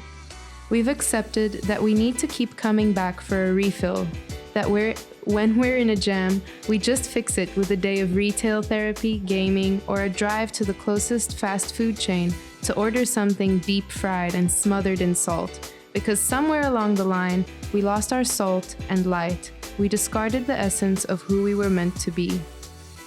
We've accepted that we need to keep coming back for a refill, that when we're in a jam, we just fix it with a day of retail therapy, gaming, or a drive to the closest fast food chain to order something deep fried and smothered in salt, because somewhere along the line, we lost our salt and light. We discarded the essence of who we were meant to be.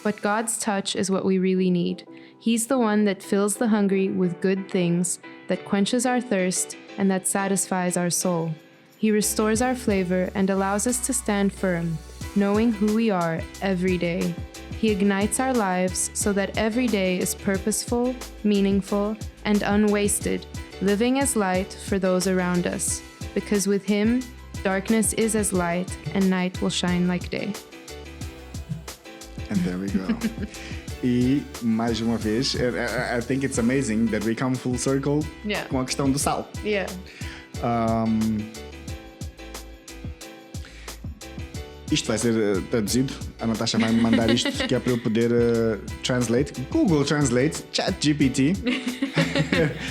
But God's touch is what we really need. He's the one that fills the hungry with good things, that quenches our thirst, and that satisfies our soul. He restores our flavor and allows us to stand firm, knowing who we are every day. He ignites our lives so that every day is purposeful, meaningful, and unwasted, living as light for those around us. Because with Him, darkness is as light, and night will shine like day. And there we go. E, mais uma vez, I think it's amazing that we come full circle com a questão do sal. Yeah. Isto vai ser traduzido. A Natasha vai me mandar isto, que é para eu poder translate. Google Translate, ChatGPT.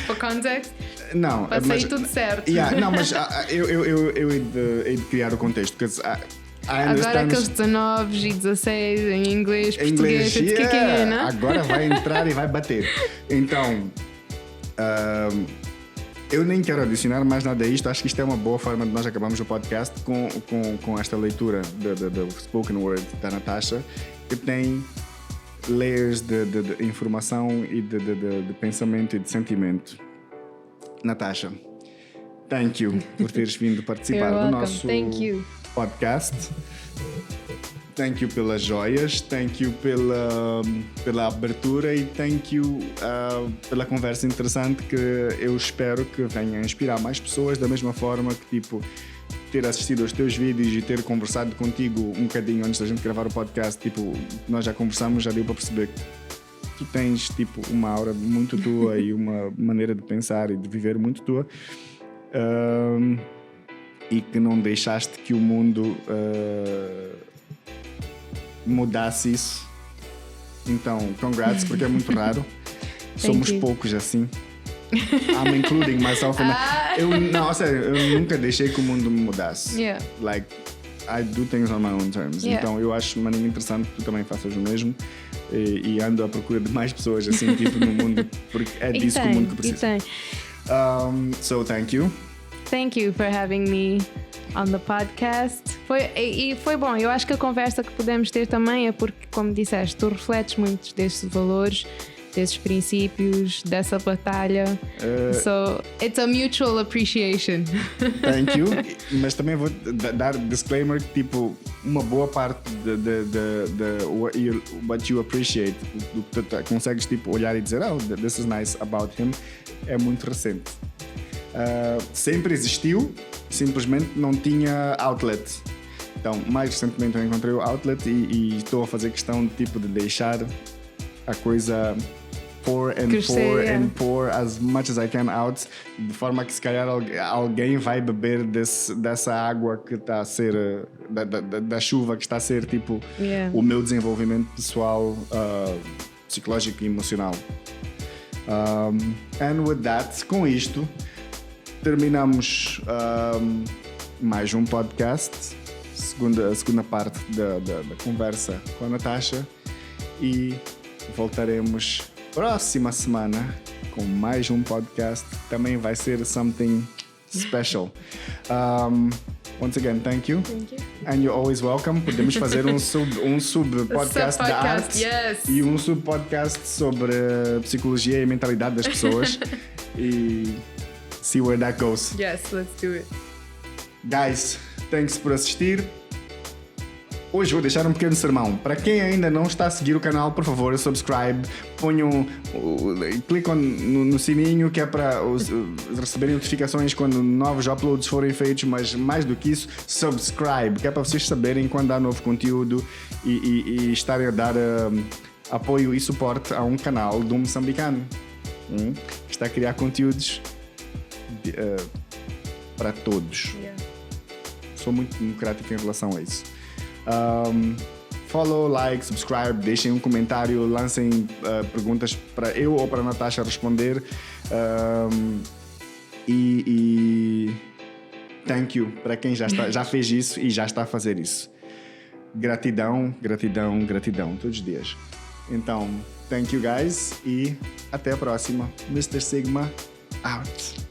For context? Não. Vai sair tudo certo. Não, mas eu hei de criar o contexto. Because agora aqueles 19 e 16 em inglês, português, o que é, né? Agora vai entrar e vai bater. Então, eu nem quero adicionar mais nada a isto. Acho que isto é uma boa forma de nós acabarmos o podcast com esta leitura do spoken word da Natasha, que tem layers de informação e de pensamento e de sentimento. Natasha, thank you por teres vindo participar do nosso podcast. Thank you pelas joias, thank you pela abertura e thank you pela conversa interessante, que eu espero que venha a inspirar mais pessoas, da mesma forma que ter assistido aos teus vídeos e ter conversado contigo um bocadinho antes da gente gravar o podcast. Nós já conversamos, já deu para perceber que tu tens uma aura muito tua e uma maneira de pensar e de viver muito tua, e que não deixaste que o mundo mudasse isso. Então, congrats, porque é muito raro. Somos poucos assim. I'm including myself in that. Eu nunca deixei que o mundo me mudasse. Like, I do things on my own terms. Então, eu acho uma maneira interessante que tu também faças o mesmo. E ando à procura de mais pessoas assim, no mundo, porque é disso que o mundo precisa. So, thank you. Thank you for having me on the podcast. Foi bom. Eu acho que a conversa que podemos ter também é porque, como disseste, tu refletes muitos destes valores, desses princípios, dessa batalha. So, it's a mutual appreciation. Thank you. Mas também vou dar disclaimer que, uma boa parte de what you appreciate, do que tu consegues, olhar e dizer, this is nice about him, é muito recente. Sempre existiu, simplesmente não tinha outlet. Então, mais recentemente eu encontrei o outlet e estou a fazer questão de deixar a coisa pour as much as I can out, de forma que se calhar alguém vai beber dessa água que está a ser da chuva, que está a ser o meu desenvolvimento pessoal, psicológico e emocional. And with that, com isto terminamos mais um podcast, a segunda parte da conversa com a Natasha, e voltaremos próxima semana com mais um podcast. Também vai ser something special. Once again, thank you. And you're always welcome. Podemos fazer um sub-podcast da arte, e um sub-podcast sobre psicologia e mentalidade das pessoas. E see where that goes. Yes, let's do it. Guys, thanks por assistir. Hoje vou deixar um pequeno sermão. Para quem ainda não está a seguir o canal, por favor, subscribe. Clicam no sininho, que é para receberem notificações quando novos uploads forem feitos. Mas mais do que isso, subscribe, que é para vocês saberem quando há novo conteúdo e estarem a dar apoio e suporte a um canal de um moçambicano que está a criar conteúdos para todos. Sou muito democrático em relação a isso. Follow, like, subscribe, deixem um comentário, lancem perguntas para eu ou para a Natasha responder, e thank you para quem já fez isso e já está a fazer isso. Gratidão, gratidão, gratidão todos os dias. Então, thank you guys e até a próxima. Mr. Sigma out.